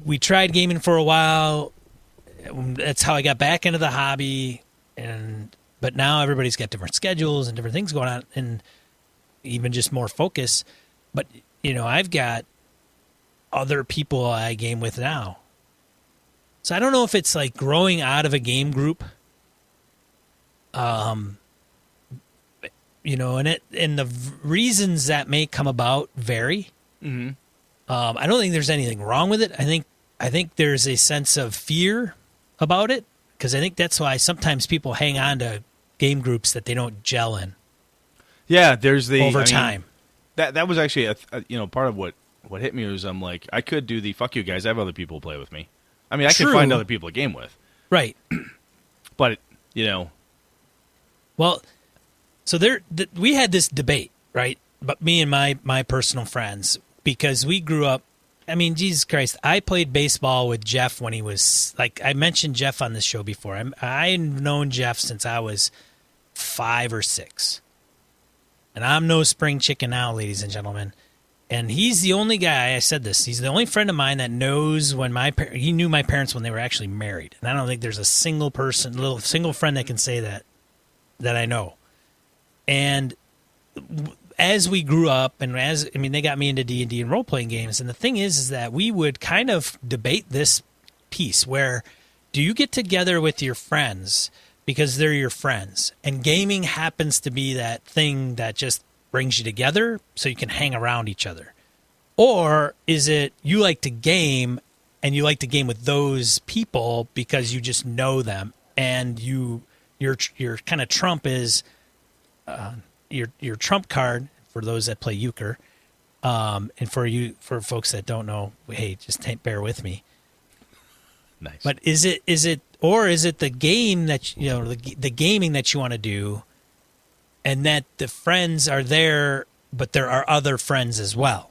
We tried gaming for a while. That's how I got back into the hobby, but now everybody's got different schedules and different things going on, and even just more focus. But, I've got other people I game with now. So I don't know if it's like growing out of a game group. And the reasons that may come about vary. Mm-hmm. I don't think there's anything wrong with it. I think there's a sense of fear about it, because I think that's why sometimes people hang on to game groups that they don't gel in. Yeah, there's time. That was actually part of what hit me was I'm like, I could do the fuck you guys. I have other people play with me. I mean, I could find other people to game with. Right. But well, so we had this debate, right? But me and my personal friends, because we grew up. I mean, Jesus Christ, I played baseball with Jeff when he was, like, I mentioned Jeff on this show before. I've known Jeff since I was 5 or 6. And I'm no spring chicken now, ladies and gentlemen. And he's the only guy, I said this, he's the only friend of mine that knows when he knew my parents when they were actually married. And I don't think there's a single friend that can say that I know. And as we grew up, and they got me into D&D and role-playing games, and the thing is that we would kind of debate this piece where, do you get together with your friends because they're your friends, and gaming happens to be that thing that just brings you together so you can hang around each other? Or is it you like to game, and you like to game with those people because you just know them, and your kind of trump is your trump card for those that play euchre, and for folks that don't know, hey, just bear with me. Nice. But is it the game that the gaming that you want to do, and that the friends are there, but there are other friends as well?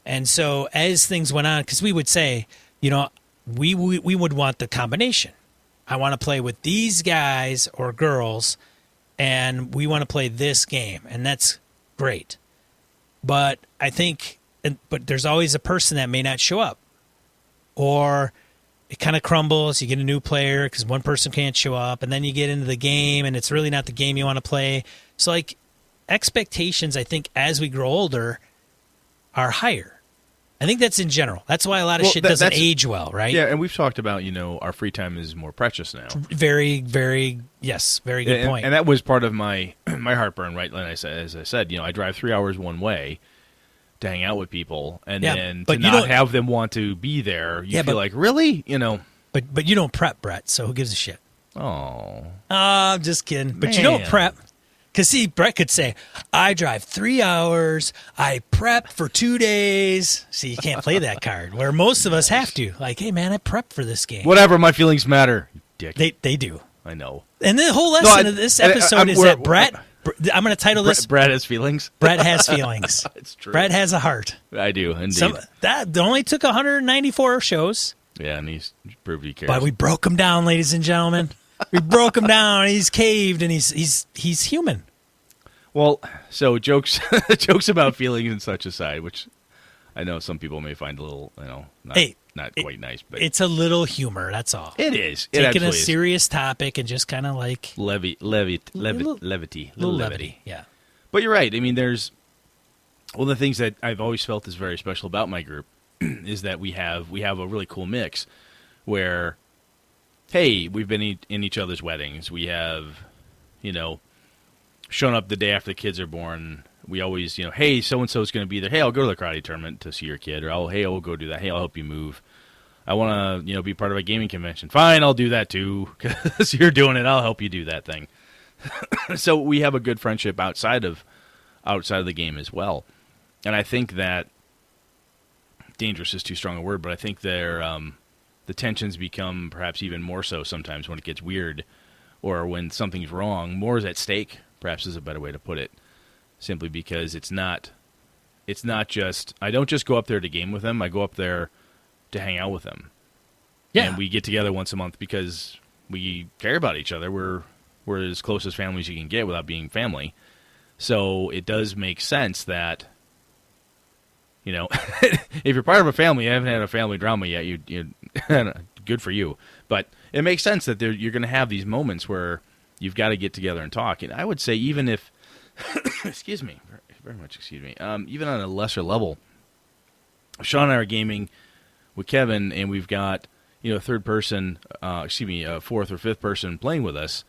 And so as things went on, because we would say, we would want the combination. I want to play with these guys or girls, and we want to play this game, and that's great. But I think, but there's always a person that may not show up, or it kind of crumbles. You get a new player because one person can't show up, and then you get into the game, and it's really not the game you want to play. So, like, expectations, I think, as we grow older, are higher. I think that's in general. That's why a lot of shit doesn't age well, right? Yeah, and we've talked about, our free time is more precious now. Very, very, yes, very good point. And that was part of my heartburn, right? As I said, I drive 3 hours one way to hang out with people, and then to not have them want to be there, you feel like, really? But you don't prep, Brett, so who gives a shit? Oh. I'm just kidding. But you don't prep. Because, see, Brett could say, I drive 3 hours, I prep for 2 days. See, you can't play that card, where most of us have to. Like, hey, man, I prepped for this game. Whatever, my feelings matter, you dick. They do. I know. And the whole lesson of this episode is that Brett, I'm going to title this. Brett has feelings? Brett has feelings. It's true. Brett has a heart. I do, indeed. That only took 194 shows. Yeah, and he's proved he cares. But we broke him down, ladies and gentlemen. We broke him down. He's caved, and he's human. Well, so jokes about feelings and such aside, which I know some people may find a little, not quite nice, but it's a little humor. That's all. It is. Taking a serious topic and just kind of like levity. Yeah. But you're right. I mean, there's one of the things that I've always felt is very special about my group is that we have a really cool mix where, hey, we've been in each other's weddings. We have, shown up the day after the kids are born. We always, hey, so-and-so is going to be there. Hey, I'll go to the karate tournament to see your kid. Or, I'll go do that. Hey, I'll help you move. I want to, be part of a gaming convention. Fine, I'll do that too. Because you're doing it, I'll help you do that thing. So we have a good friendship outside of the game as well. And I think that dangerous is too strong a word, but I think the tensions become perhaps even more so sometimes when it gets weird or when something's wrong. More is at stake, perhaps is a better way to put it, simply because it's not just, I don't just go up there to game with them, I go up there to hang out with them. Yeah. And we get together once a month because we care about each other. We're as close as family as you can get without being family. So it does make sense that, if you're part of a family, you haven't had a family drama yet, you good for you. But it makes sense that you're going to have these moments where you've got to get together and talk. And I would say even if, excuse me, very much excuse me, even on a lesser level, Sean and I are gaming with Kevin, and we've got, a third person, a fourth or fifth person playing with us,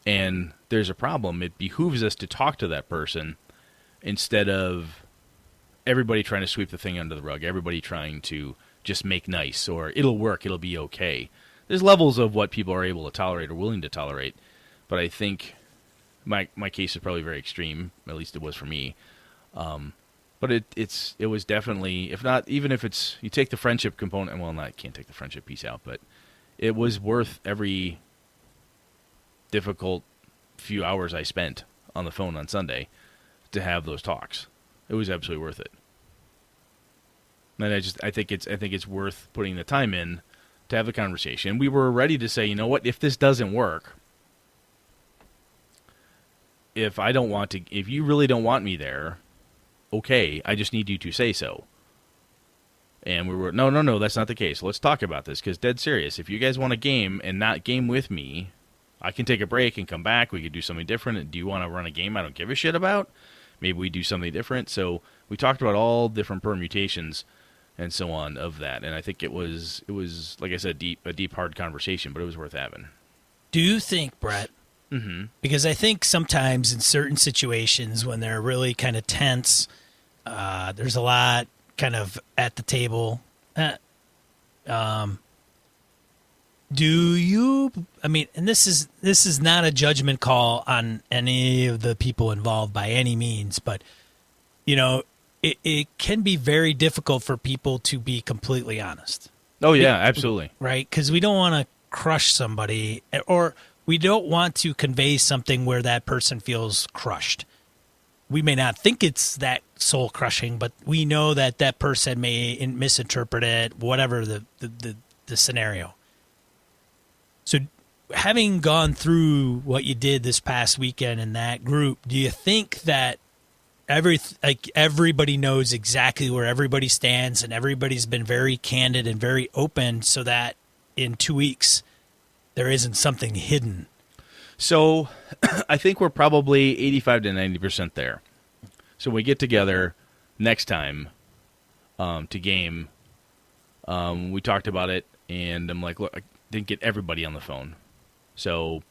and there's a problem. It behooves us to talk to that person instead of everybody trying to sweep the thing under the rug, everybody trying to just make nice, or it'll work, it'll be okay. There's levels of what people are able to tolerate or willing to tolerate, but I think my case is probably very extreme, at least it was for me. But it was definitely, if not, even if it's, you take the friendship component, well, I can't take the friendship piece out, but it was worth every difficult few hours I spent on the phone on Sunday to have those talks. It was absolutely worth it. And I think it's worth putting the time in to have the conversation. We were ready to say, you know what, if this doesn't work, if I don't want to, if you really don't want me there, okay, I just need you to say so. And we were, no, that's not the case. Let's talk about this, because dead serious. If you guys want a game and not game with me, I can take a break and come back. We could do something different. Do you want to run a game I don't give a shit about? Maybe we do something different. So we talked about all different permutations and so on of that. And I think it was like I said, a deep, hard conversation, but it was worth having. Do you think, Brett, because I think sometimes in certain situations when they're really kind of tense, there's a lot kind of at the table. Do you, I mean, and this is not a judgment call on any of the people involved by any means, but, you know, it can be very difficult for people to be completely honest. Oh, yeah, absolutely. Right? Because we don't want to crush somebody, or we don't want to convey something where that person feels crushed. We may not think it's that soul crushing, but we know that that person may misinterpret it, whatever the scenario. So having gone through what you did this past weekend in that group, do you think that everybody knows exactly where everybody stands and everybody's been very candid and very open so that in 2 weeks there isn't something hidden? So I think we're probably 85 to 90% there. So when we get together next time to game, we talked about it, and I'm like, look, I didn't get everybody on the phone. So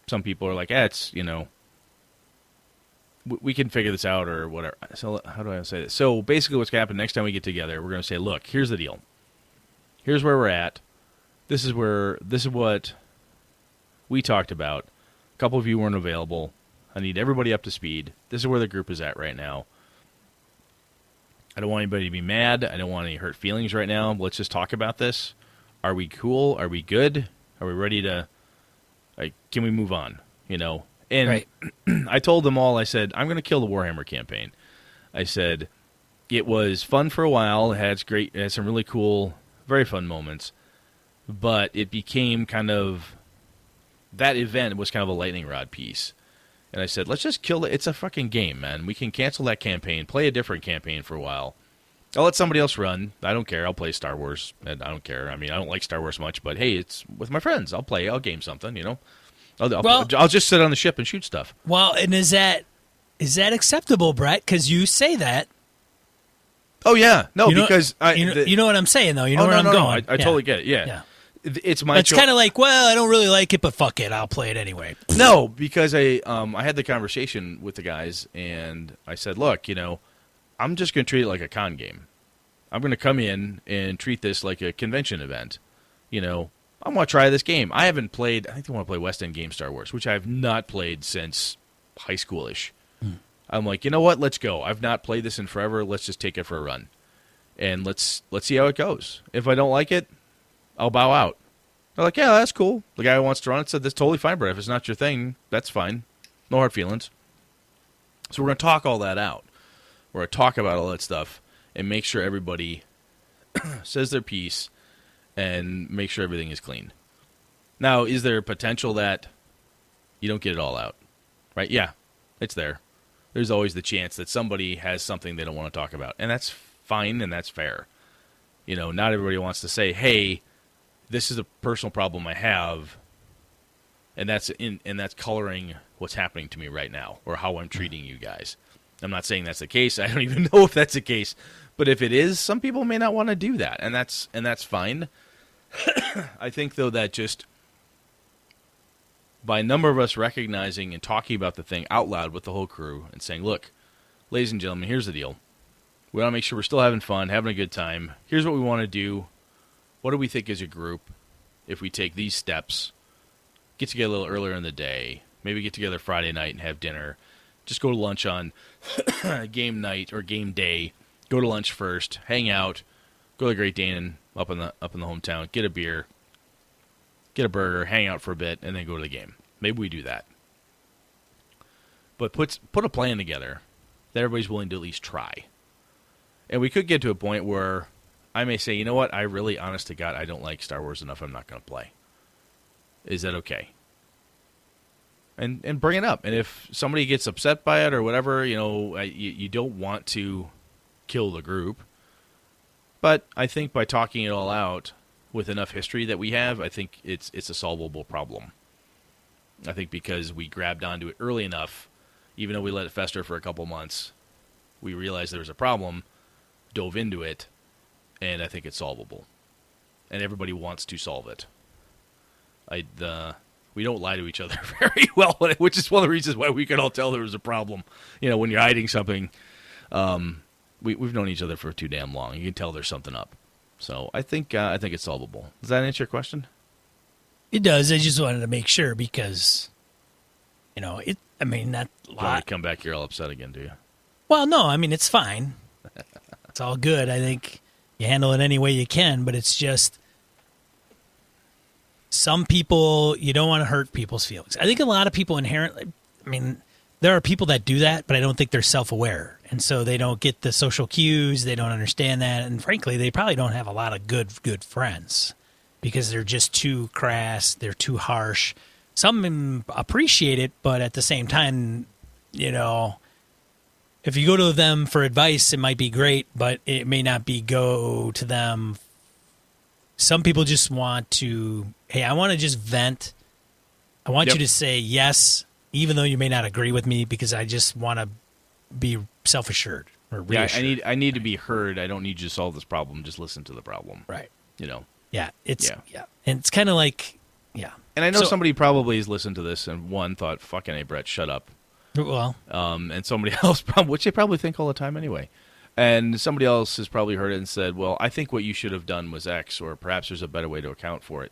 some people are like, it's, you know, we can figure this out or whatever. So how do I say this? So basically what's going to happen next time we get together, we're going to say, look, here's the deal. Here's where we're at. This is what we talked about. A couple of you weren't available. I need everybody up to speed. This is where the group is at right now. I don't want anybody to be mad. I don't want any hurt feelings right now. Let's just talk about this. Are we cool? Are we good? Are we ready to, like, can we move on? You know? And right. I told them all, I said, I'm going to kill the Warhammer campaign. I said, it was fun for a while. It had some really cool, very fun moments. But it became kind of, that event was kind of a lightning rod piece. And I said, let's just kill it. It's a fucking game, man. We can cancel that campaign, play a different campaign for a while. I'll let somebody else run. I don't care. I'll play Star Wars. And I don't care. I mean, I don't like Star Wars much, but hey, it's with my friends. I'll game something, you know. I'll just sit on the ship and shoot stuff. Well, and is that acceptable, Brett? Because you say that. Oh, yeah. No, you know, because you know what I'm saying, though. You know where I'm going. I totally get it. Yeah. It's my. It's kind of like, well, I don't really like it, but fuck it, I'll play it anyway. No, because I had the conversation with the guys, and I said, look, you know, I'm just going to treat it like a con game. I'm going to come in and treat this like a convention event. You know, I want to try this game. I haven't played. I think they want to play West End Game Star Wars, which I have not played since high schoolish. I'm like, you know what? Let's go. I've not played this in forever. Let's just take it for a run, and let's see how it goes. If I don't like it, I'll bow out. They're like, yeah, that's cool. The guy who wants to run it said, that's totally fine, but if it's not your thing, that's fine. No hard feelings. So we're going to talk all that out. We're going to talk about all that stuff and make sure everybody says their piece and make sure everything is clean. Now, is there potential that you don't get it all out? Right? Yeah, it's there. There's always the chance that somebody has something they don't want to talk about. And that's fine and that's fair. You know, not everybody wants to say, hey, this is a personal problem I have, and that's coloring what's happening to me right now, or how I'm treating you guys. I'm not saying that's the case. I don't even know if that's the case, but if it is, some people may not want to do that, and that's fine. I think though that just by a number of us recognizing and talking about the thing out loud with the whole crew and saying, look, ladies and gentlemen, here's the deal. We want to make sure we're still having fun, having a good time. Here's what we want to do. What do we think as a group if we take these steps, get together a little earlier in the day, maybe get together Friday night and have dinner, just go to lunch on game night or game day, go to lunch first, hang out, go to the Great Dane up in the hometown, get a beer, get a burger, hang out for a bit, and then go to the game. Maybe we do that. But put a plan together that everybody's willing to at least try. And we could get to a point where I may say, you know what, I really, honest to God, I don't like Star Wars enough, I'm not going to play. Is that okay? and bring it up. And if somebody gets upset by it or whatever, you don't want to kill the group. But I think by talking it all out with enough history that we have, I think it's a solvable problem. I think because we grabbed onto it early enough, even though we let it fester for a couple months, we realized there was a problem, dove into it, and I think it's solvable. And everybody wants to solve it. We don't lie to each other very well, which is one of the reasons why we could all tell there was a problem. When you're hiding something, we've known each other for too damn long. You can tell there's something up. So I think it's solvable. Does that answer your question? It does. I just wanted to make sure because, not a You want lot. to come back here all upset again, do you? Well, no, it's fine. It's all good. I think you handle it any way you can, but it's just some people, you don't want to hurt people's feelings. I think a lot of people inherently, there are people that do that, but I don't think they're self-aware. And so they don't get the social cues. They don't understand that. And frankly, they probably don't have a lot of good friends because they're just too crass. They're too harsh. Some appreciate it, but at the same time, if you go to them for advice, it might be great, but it may not be go to them. Some people just want to, hey, I want to just vent. I want you to say yes, even though you may not agree with me, because I just want to be self-assured or reassured. Yeah, I need to be heard. I don't need you to solve this problem. Just listen to the problem. Right. Yeah, and it's kind of like, And I know somebody probably has listened to this and thought, fucking A, Brett, shut up. Well, and somebody else, which they probably think all the time anyway. And somebody else has probably heard it and said, well, I think what you should have done was X, or perhaps there's a better way to account for it.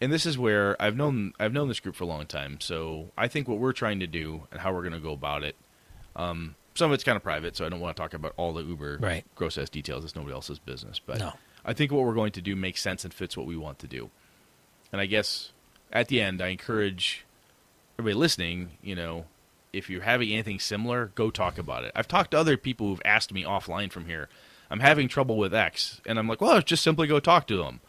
And this is where I've known this group for a long time, so I think what we're trying to do and how we're going to go about it, some of it's kind of private, so I don't want to talk about all the uber gross-ass details. It's nobody else's business. But no. I think what we're going to do makes sense and fits what we want to do. And I guess at the end, I encourage everybody listening, if you're having anything similar, go talk about it. I've talked to other people who've asked me offline from here, I'm having trouble with X. And I'm like, well, just simply go talk to them.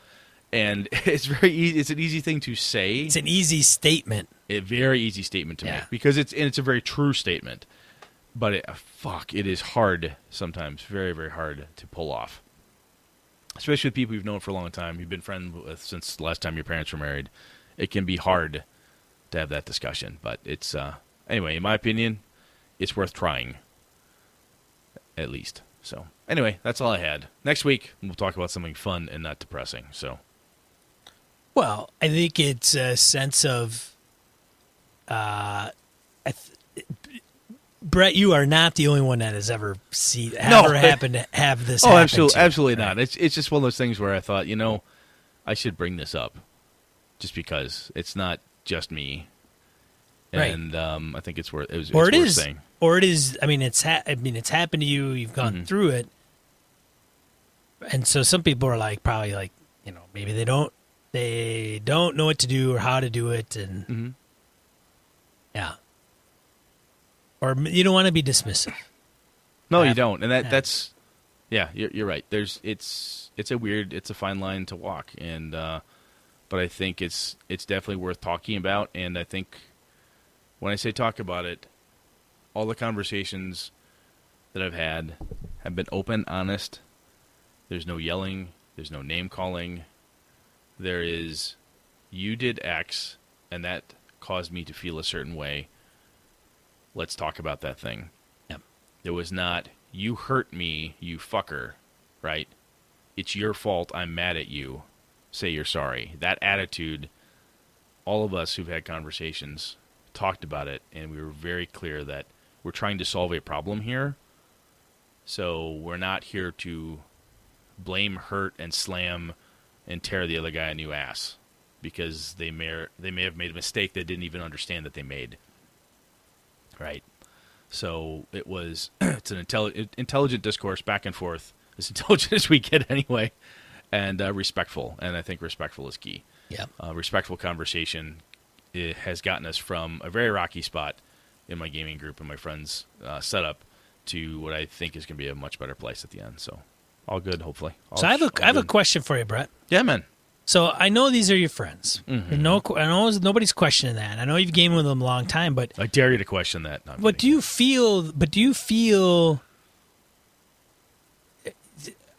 And it's very easy. It's an easy thing to say. It's an easy statement. A very easy statement to make because it's a very true statement. But it is hard sometimes, very, very hard to pull off. Especially with people you've known for a long time, you've been friends with since the last time your parents were married. It can be hard to have that discussion. But it's, anyway, in my opinion, it's worth trying, at least. So, anyway, that's all I had. Next week, we'll talk about something fun and not depressing. So, well, I think it's a sense of, Brett, you are not the only one that has ever happened to have this happen absolutely not. It's just one of those things where I thought, I should bring this up just because it's not just me. And I think it's worth saying. Or it is. It's happened to you. You've gone through it, and so some people are probably maybe they don't know what to do or how to do it, and or you don't want to be dismissive. No, you don't, and that's you're right. It's a fine line to walk, and but I think it's definitely worth talking about, and I think when I say talk about it, all the conversations that I've had have been open, honest. There's no yelling. There's no name calling. There is, you did X, and that caused me to feel a certain way. Let's talk about that thing. Yep. It was not, you hurt me, you fucker, right? It's your fault, I'm mad at you. Say you're sorry. That attitude, all of us who've had conversations talked about it, and we were very clear that we're trying to solve a problem here. So we're not here to blame, hurt, and slam and tear the other guy a new ass because they may have made a mistake they didn't even understand that they made. Right? So it was it's an intelligent discourse back and forth, as intelligent as we get anyway, and respectful. And I think respectful is key. Yeah. Respectful conversation has gotten us from a very rocky spot in my gaming group and my friends' setup to what I think is going to be a much better place at the end. So all good, hopefully. I have a question for you, Brett. Yeah, man. So I know these are your friends. Mm-hmm. And I know nobody's questioning that. I know you've gamed with them a long time, but I dare you to question that. No, I'm But kidding. do you feel,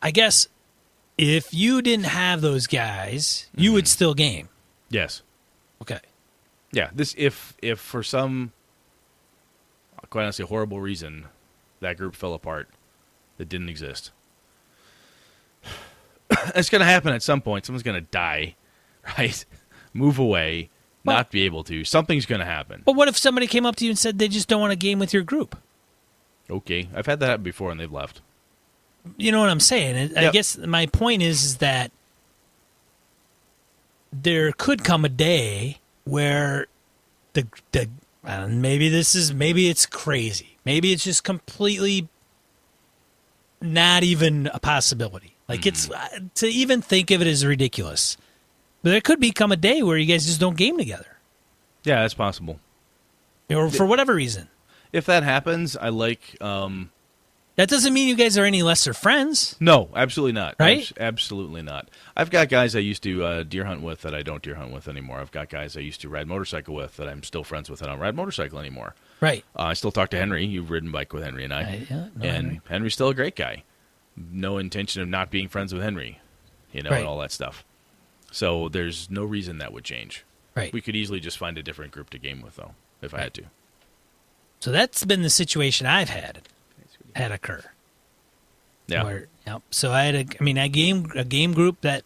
I guess, if you didn't have those guys, you would still game? Yes. Okay. Yeah. This if for some quite honestly horrible reason that group fell apart, that didn't exist. It's going to happen at some point. Someone's going to die, right? Move away, Well- not be able to. Something's going to happen. But what if somebody came up to you and said they just don't want to game with your group? Okay. I've had that happen before and they've left. You know what I'm saying? I Yep. guess my point is that there could come a day where the maybe it's crazy. Maybe it's just completely not even a possibility. Like it's to even think of it as ridiculous. But there could become a day where you guys just don't game together, Yeah, that's possible. or for whatever reason. If that happens, I like That doesn't mean you guys are any lesser friends. no, absolutely not. Right? Absolutely not. I've got guys I used to deer hunt with that I don't deer hunt with anymore. I've got guys I used to ride motorcycle with that I'm still friends with that I don't ride motorcycle anymore. Right. I still talk to Henry. You've ridden bike with Henry and I. Yeah, no, And Henry's still a great guy. No intention of not being friends with Henry, Right. and all that stuff. So there's no reason that would change. Right. We could easily just find a different group to game with, though, if I had to. So that's been the situation I've had occur. Yeah. Where, yep. So I had a game group that,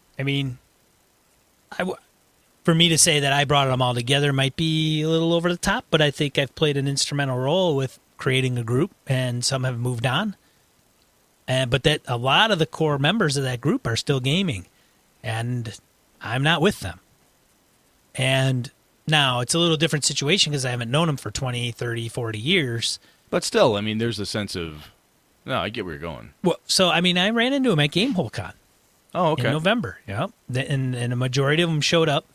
for me to say that I brought them all together might be a little over the top, but I think I've played an instrumental role with creating a group, and some have moved on. But that a lot of the core members of that group are still gaming, and I'm not with them. And now it's a little different situation because I haven't known them for 20, 30, 40 years. But still, there's a sense of, no, I get where you're going. Well, so, I ran into them at GameholeCon. Oh, okay. In November. Yeah, and a majority of them showed up.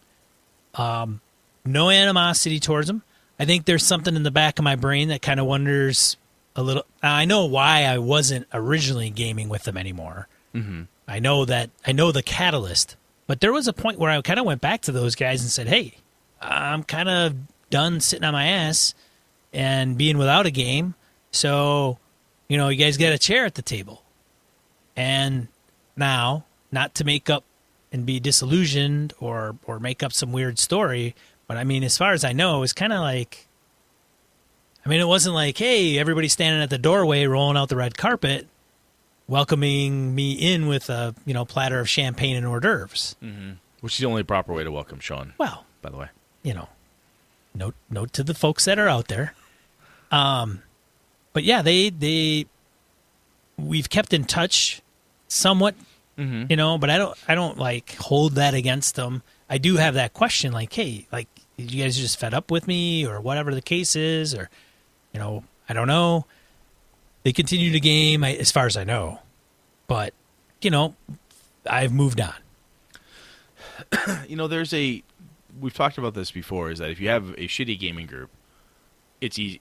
No animosity towards them. I think there's something in the back of my brain that kind of wonders a little. I know why I wasn't originally gaming with them anymore. Mm-hmm. I know the catalyst, but there was a point where I kind of went back to those guys and said, "Hey, I'm kind of done sitting on my ass and being without a game. So, you guys got a chair at the table." And now, not to make up and be disillusioned or make up some weird story, but as far as I know, it was kind of like, it wasn't like, hey, everybody's standing at the doorway rolling out the red carpet, welcoming me in with a platter of champagne and hors d'oeuvres. Mm-hmm. Which is the only proper way to welcome Sean, Well, by the way. Note to the folks that are out there. But yeah, we've kept in touch somewhat, but I don't like hold that against them. I do have that question, like, hey, like, did you guys just fed up with me or whatever the case is, or, I don't know. They continue to game as far as I know, but, I've moved on. We've talked about this before, is that if you have a shitty gaming group, it's easy,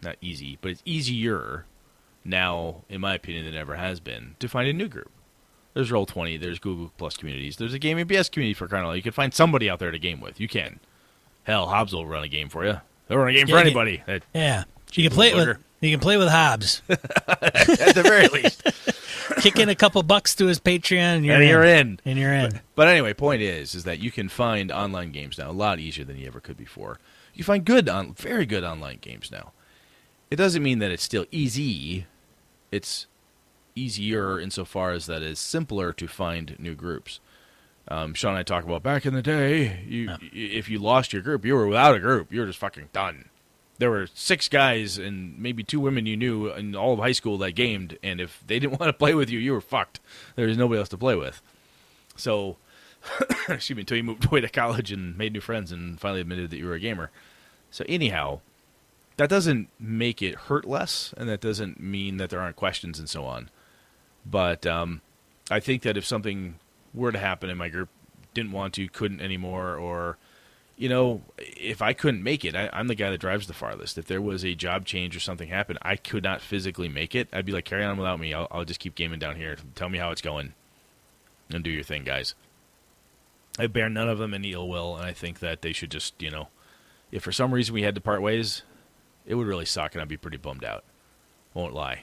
not easy, but it's easier now, in my opinion, than it ever has been, to find a new group. There's Roll20, there's Google Plus communities, there's a Gaming BS community for crying out loud. You can find somebody out there to game with. You can. Hell, Hobbs will run a game for you. They'll run a game for anybody. Yeah. You can play with Hobbs. At the very least. Kick in a couple bucks to his Patreon, and You're in. And you're in. But anyway, point is that you can find online games now a lot easier than you ever could before. You find very good online games now. It doesn't mean that it's still easy. It's easier insofar as that it's simpler to find new groups. Sean and I talk about back in the day, if you lost your group, you were without a group. You were just fucking done. There were 6 guys and maybe 2 women you knew in all of high school that gamed, and if they didn't want to play with you, you were fucked. There was nobody else to play with. So, excuse me, until you moved away to college and made new friends and finally admitted that you were a gamer. So anyhow, that doesn't make it hurt less, and that doesn't mean that there aren't questions and so on. But I think that if something were to happen and my group didn't want to, couldn't anymore, or, if I couldn't make it, I'm the guy that drives the farthest. If there was a job change or something happened, I could not physically make it, I'd be like, carry on without me. I'll just keep gaming down here. Tell me how it's going. And do your thing, guys. I bear none of them any ill will, and I think that they should just, if for some reason we had to part ways, it would really suck, and I'd be pretty bummed out. Won't lie.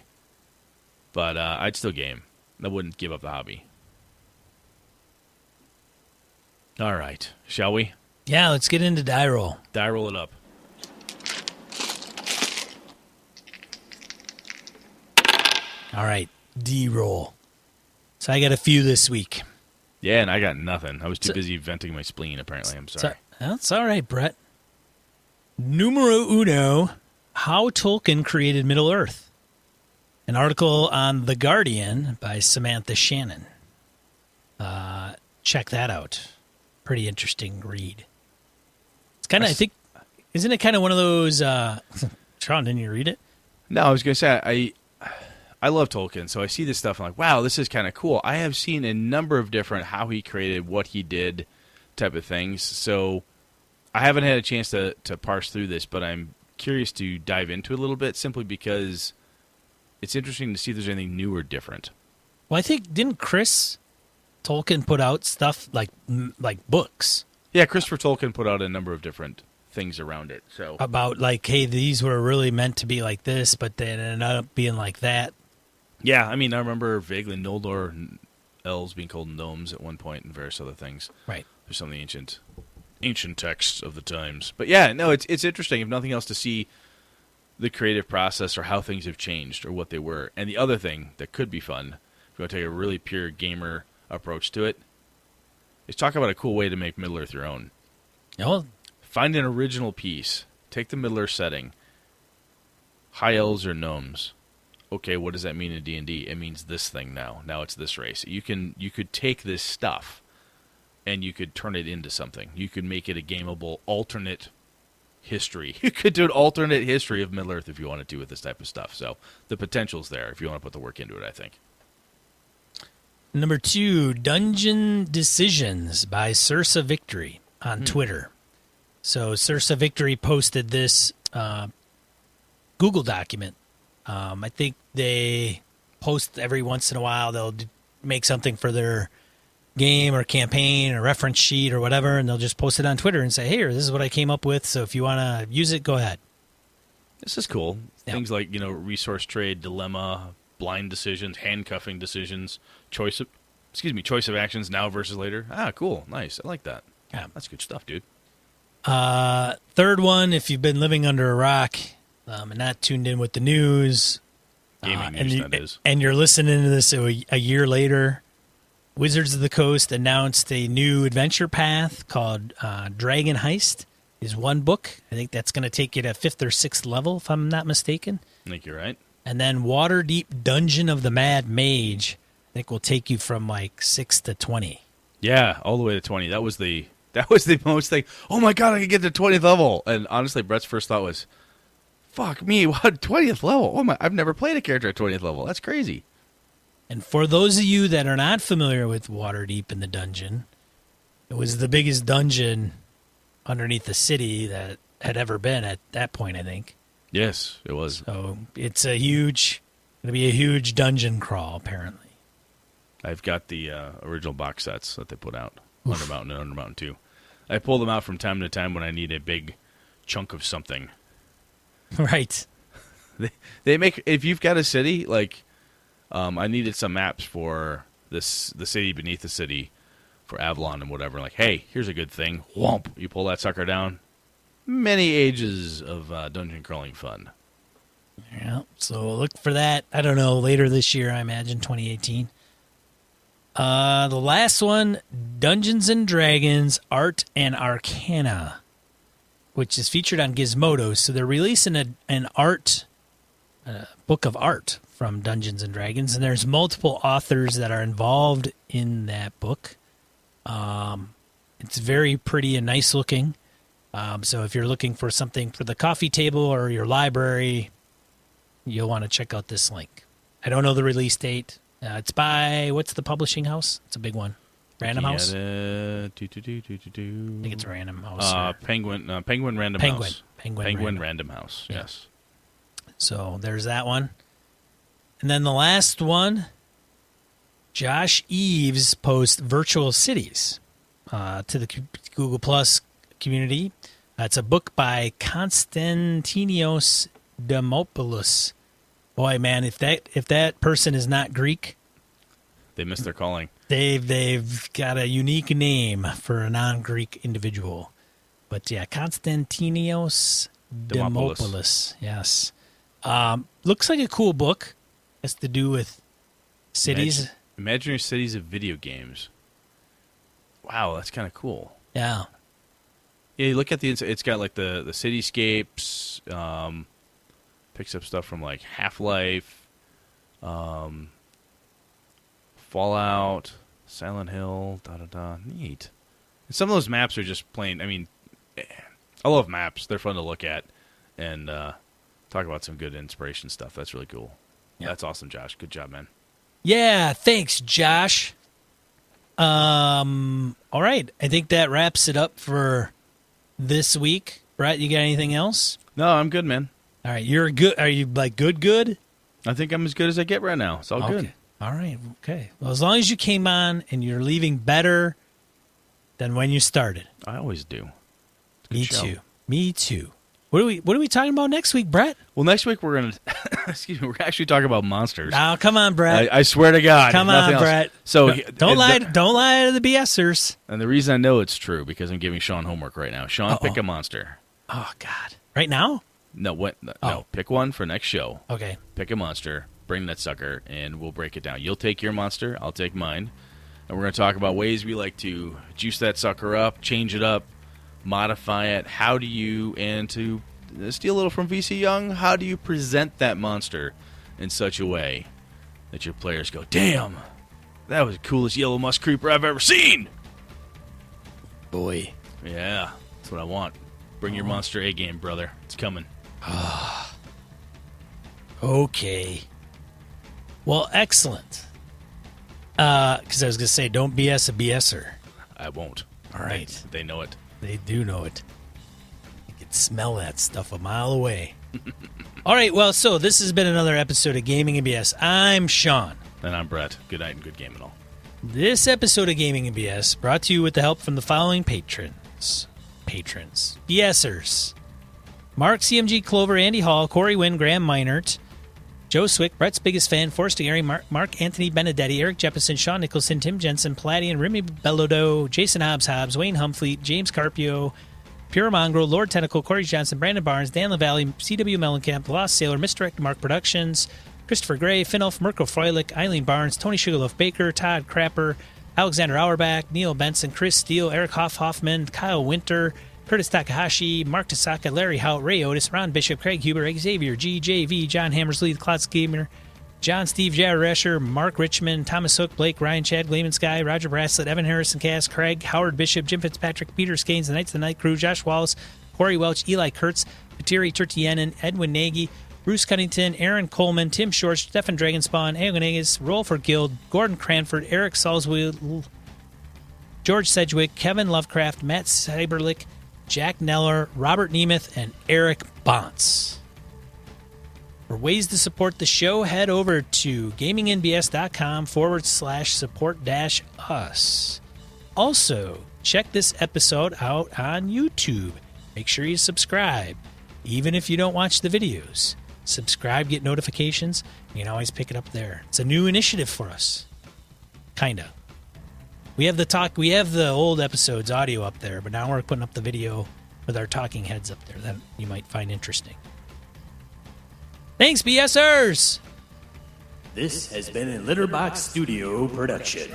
But I'd still game. I wouldn't give up the hobby. All right. Shall we? Yeah, let's get into die roll. Die roll it up. All right. D-roll. So I got a few this week. Yeah, and I got nothing. I was too busy venting my spleen, apparently. I'm sorry. That's all right, Brett. Numero uno, How Tolkien Created Middle-earth. An article on The Guardian by Samantha Shannon. Check that out. Pretty interesting read. It's kind of, I think, isn't it kind of one of those, Sean, didn't you read it? No, I was going to say, I love Tolkien, so I see this stuff and I'm like, wow, this is kind of cool. I have seen a number of different how he created, what he did type of things. So I haven't had a chance to parse through this, but I'm curious to dive into it a little bit simply because it's interesting to see if there's anything new or different. Well, I think, didn't Chris Tolkien put out stuff like books? Yeah, Christopher Tolkien put out a number of different things around it. So about like, hey, these were really meant to be like this, but they ended up being like that. Yeah, I mean, I remember vaguely Noldor elves being called gnomes at one point and various other things. Right. There's some of the ancient texts of the times. But yeah, no, it's interesting, if nothing else, to see the creative process or how things have changed or what they were. And the other thing that could be fun, if you want to take a really pure gamer approach to it, is talk about a cool way to make Middle-earth your own. Oh. Find an original piece. Take the Middle-earth setting. High elves or gnomes. Okay, what does that mean in D&D? It means this thing now. Now it's this race. You could take this stuff and you could turn it into something. You could make it a gameable alternate history. You could do an alternate history of Middle-earth if you wanted to with this type of stuff. So the potential's there if you want to put the work into it, I think. Number 2, Dungeon Decisions by Sursa Victory on Twitter. So Sursa Victory posted this Google document. I think they post every once in a while. They'll make something for their game or campaign or reference sheet or whatever, and they'll just post it on Twitter and say, "Here, this is what I came up with. So if you want to use it, go ahead." This is cool. Yeah. Things like, resource trade, dilemma, blind decisions, handcuffing decisions, choice of actions now versus later. Ah, cool. Nice. I like that. Yeah. That's good stuff, dude. Third one, if you've been living under a rock and not tuned in with the news, Gaming news, that is. And you're listening to this a year later, Wizards of the Coast announced a new adventure path called Dragon Heist. Is one book. I think that's going to take you to 5th or 6th level, if I'm not mistaken. I think you're right. And then Waterdeep Dungeon of the Mad Mage, I think, will take you from like 6 to 20. Yeah, all the way to 20. That was the most thing. Oh my god, I can get to 20th level. And honestly, Brett's first thought was, fuck me, what, 20th level? Oh my, I've never played a character at 20th level. That's crazy. And for those of you that are not familiar with Waterdeep in the Dungeon, it was the biggest dungeon underneath the city that had ever been at that point, I think. Yes, it was. So it's going to be a huge dungeon crawl, apparently. I've got the original box sets that they put out, Undermountain and Undermountain 2. I pull them out from time to time when I need a big chunk of something. Right. They make, if you've got a city, like, I needed some maps for the city beneath the city for Avalon and whatever. Like, hey, here's a good thing. Whomp. You pull that sucker down. Many ages of dungeon crawling fun. Yeah, so look for that. I don't know, later this year, I imagine, 2018. The last one, Dungeons & Dragons Art and Arcana, which is featured on Gizmodo. So they're releasing an art, book of art from Dungeons & Dragons, and there's multiple authors that are involved in that book. It's very pretty and nice looking. So if you're looking for something for the coffee table or your library, you'll want to check out this link. I don't know the release date. It's by, what's the publishing house? It's a big one. Random House? I think it's Random House. Penguin Random House. Penguin Random House, yeah. Yes. So there's that one. And then the last one, Josh Eves posts Virtual Cities to the Google Plus community. It's a book by Konstantinos Demopoulos. Boy, man, if that person is not Greek, They missed their calling. they've got a unique name for a non-Greek individual. But yeah, Konstantinos Demopoulos. Yes. Looks like a cool book. Has to do with cities. Imaginary cities of video games. Wow, that's kind of cool. Yeah. Yeah, you look at the inside. It's got like the cityscapes. Picks up stuff from like Half-Life, Fallout, Silent Hill. Neat. And some of those maps are just plain. I mean, I love maps. They're fun to look at and talk about some good inspiration stuff. That's really cool. Yeah. That's awesome, Josh. Good job, man. Yeah, thanks, Josh. All right. I think that wraps it up for this week. Brett, you got anything else? No, I'm good, man. All right, you're good. Are you like good? I think I'm as good as I get right now. It's all good. All right. Okay. Well, as long as you came on and you're leaving better than when you started. I always do. It's a good Me show. too. Me too. What are we talking about next week, Brett? Well, next week we're gonna we're actually talking about monsters. Now, come on, Brett. I swear to God. Come nothing on, else. Brett. So Don't lie to the BSers. And the reason I know it's true because I'm giving Sean homework right now. Sean, Uh-oh. pick a monster. Oh God! Right now? No, what? No, Oh. pick one for next show. Okay. Pick a monster. Bring that sucker, and we'll break it down. You'll take your monster. I'll take mine, and we're gonna talk about ways we like to juice that sucker up, change it up, modify it. How do you, and to steal a little from VC Young, how do you present that monster in such a way that your players go, damn, that was the coolest yellow musk creeper I've ever seen? Boy. Yeah, that's what I want. Bring your monster A game, brother. It's coming. Okay. Well, excellent. Because I was going to say, don't BS a BSer. I won't. All right. They know it. They do know it. You can smell that stuff a mile away. All right, well, so this has been another episode of Gaming and BS. I'm Sean. And I'm Brett. Good night and good game and all. This episode of Gaming and BS brought to you with the help from the following patrons. BSers. Mark, CMG Clover, Andy Hall, Corey Wynn, Graham Meinert, Joe Swick, Brett's biggest fan, Forrest Gary, Mark Anthony Benedetti, Eric Jeppesen, Sean Nicholson, Tim Jensen, Palladian, Remy Bellodo, Jason Hobbs, Wayne Humfleet, James Carpio, Pure Mongrel, Lord Tentacle, Corey Johnson, Brandon Barnes, Dan LaValle, CW Mellencamp, The Lost Sailor, Misdirect Mark Productions, Christopher Gray, Finnulf, Mirko Froelich, Eileen Barnes, Tony Sugarloaf Baker, Todd Crapper, Alexander Auerbach, Neil Benson, Chris Steele, Eric Hoffman, Kyle Winter, Curtis Takahashi, Mark Tasaka, Larry Hout, Ray Otis, Ron Bishop, Craig Huber, Xavier, GJV, John Hammersley, the Klotz Gamer, John Steve Jaresher, Mark Richmond, Thomas Hook, Blake, Ryan Chad, Gleeman Sky, Roger Braslett, Evan Harrison, Cass, Craig, Howard Bishop, Jim Fitzpatrick, Peter Skanes, the Knights of the Night Crew, Josh Wallace, Corey Welch, Eli Kurtz, Patiri Turtianen, Edwin Nagy, Bruce Cunnington, Aaron Coleman, Tim Short, Stefan Dragonspawn, Agonegas, Rolfer Guild, Gordon Cranford, Eric Salzwell, George Sedgwick, Kevin Lovecraft, Matt Cyberlick, Jack Neller, Robert Nemeth, and Eric Bontz. For ways to support the show, head over to gamingnbs.com/support-us. Also, check this episode out on YouTube. Make sure you subscribe, even if you don't watch the videos. Subscribe, get notifications. You can always pick it up there. It's a new initiative for us. Kinda. We have the old episodes audio up there, but now we're putting up the video with our talking heads up there that you might find interesting. Thanks, BSers! This has been a Litterbox Studio production.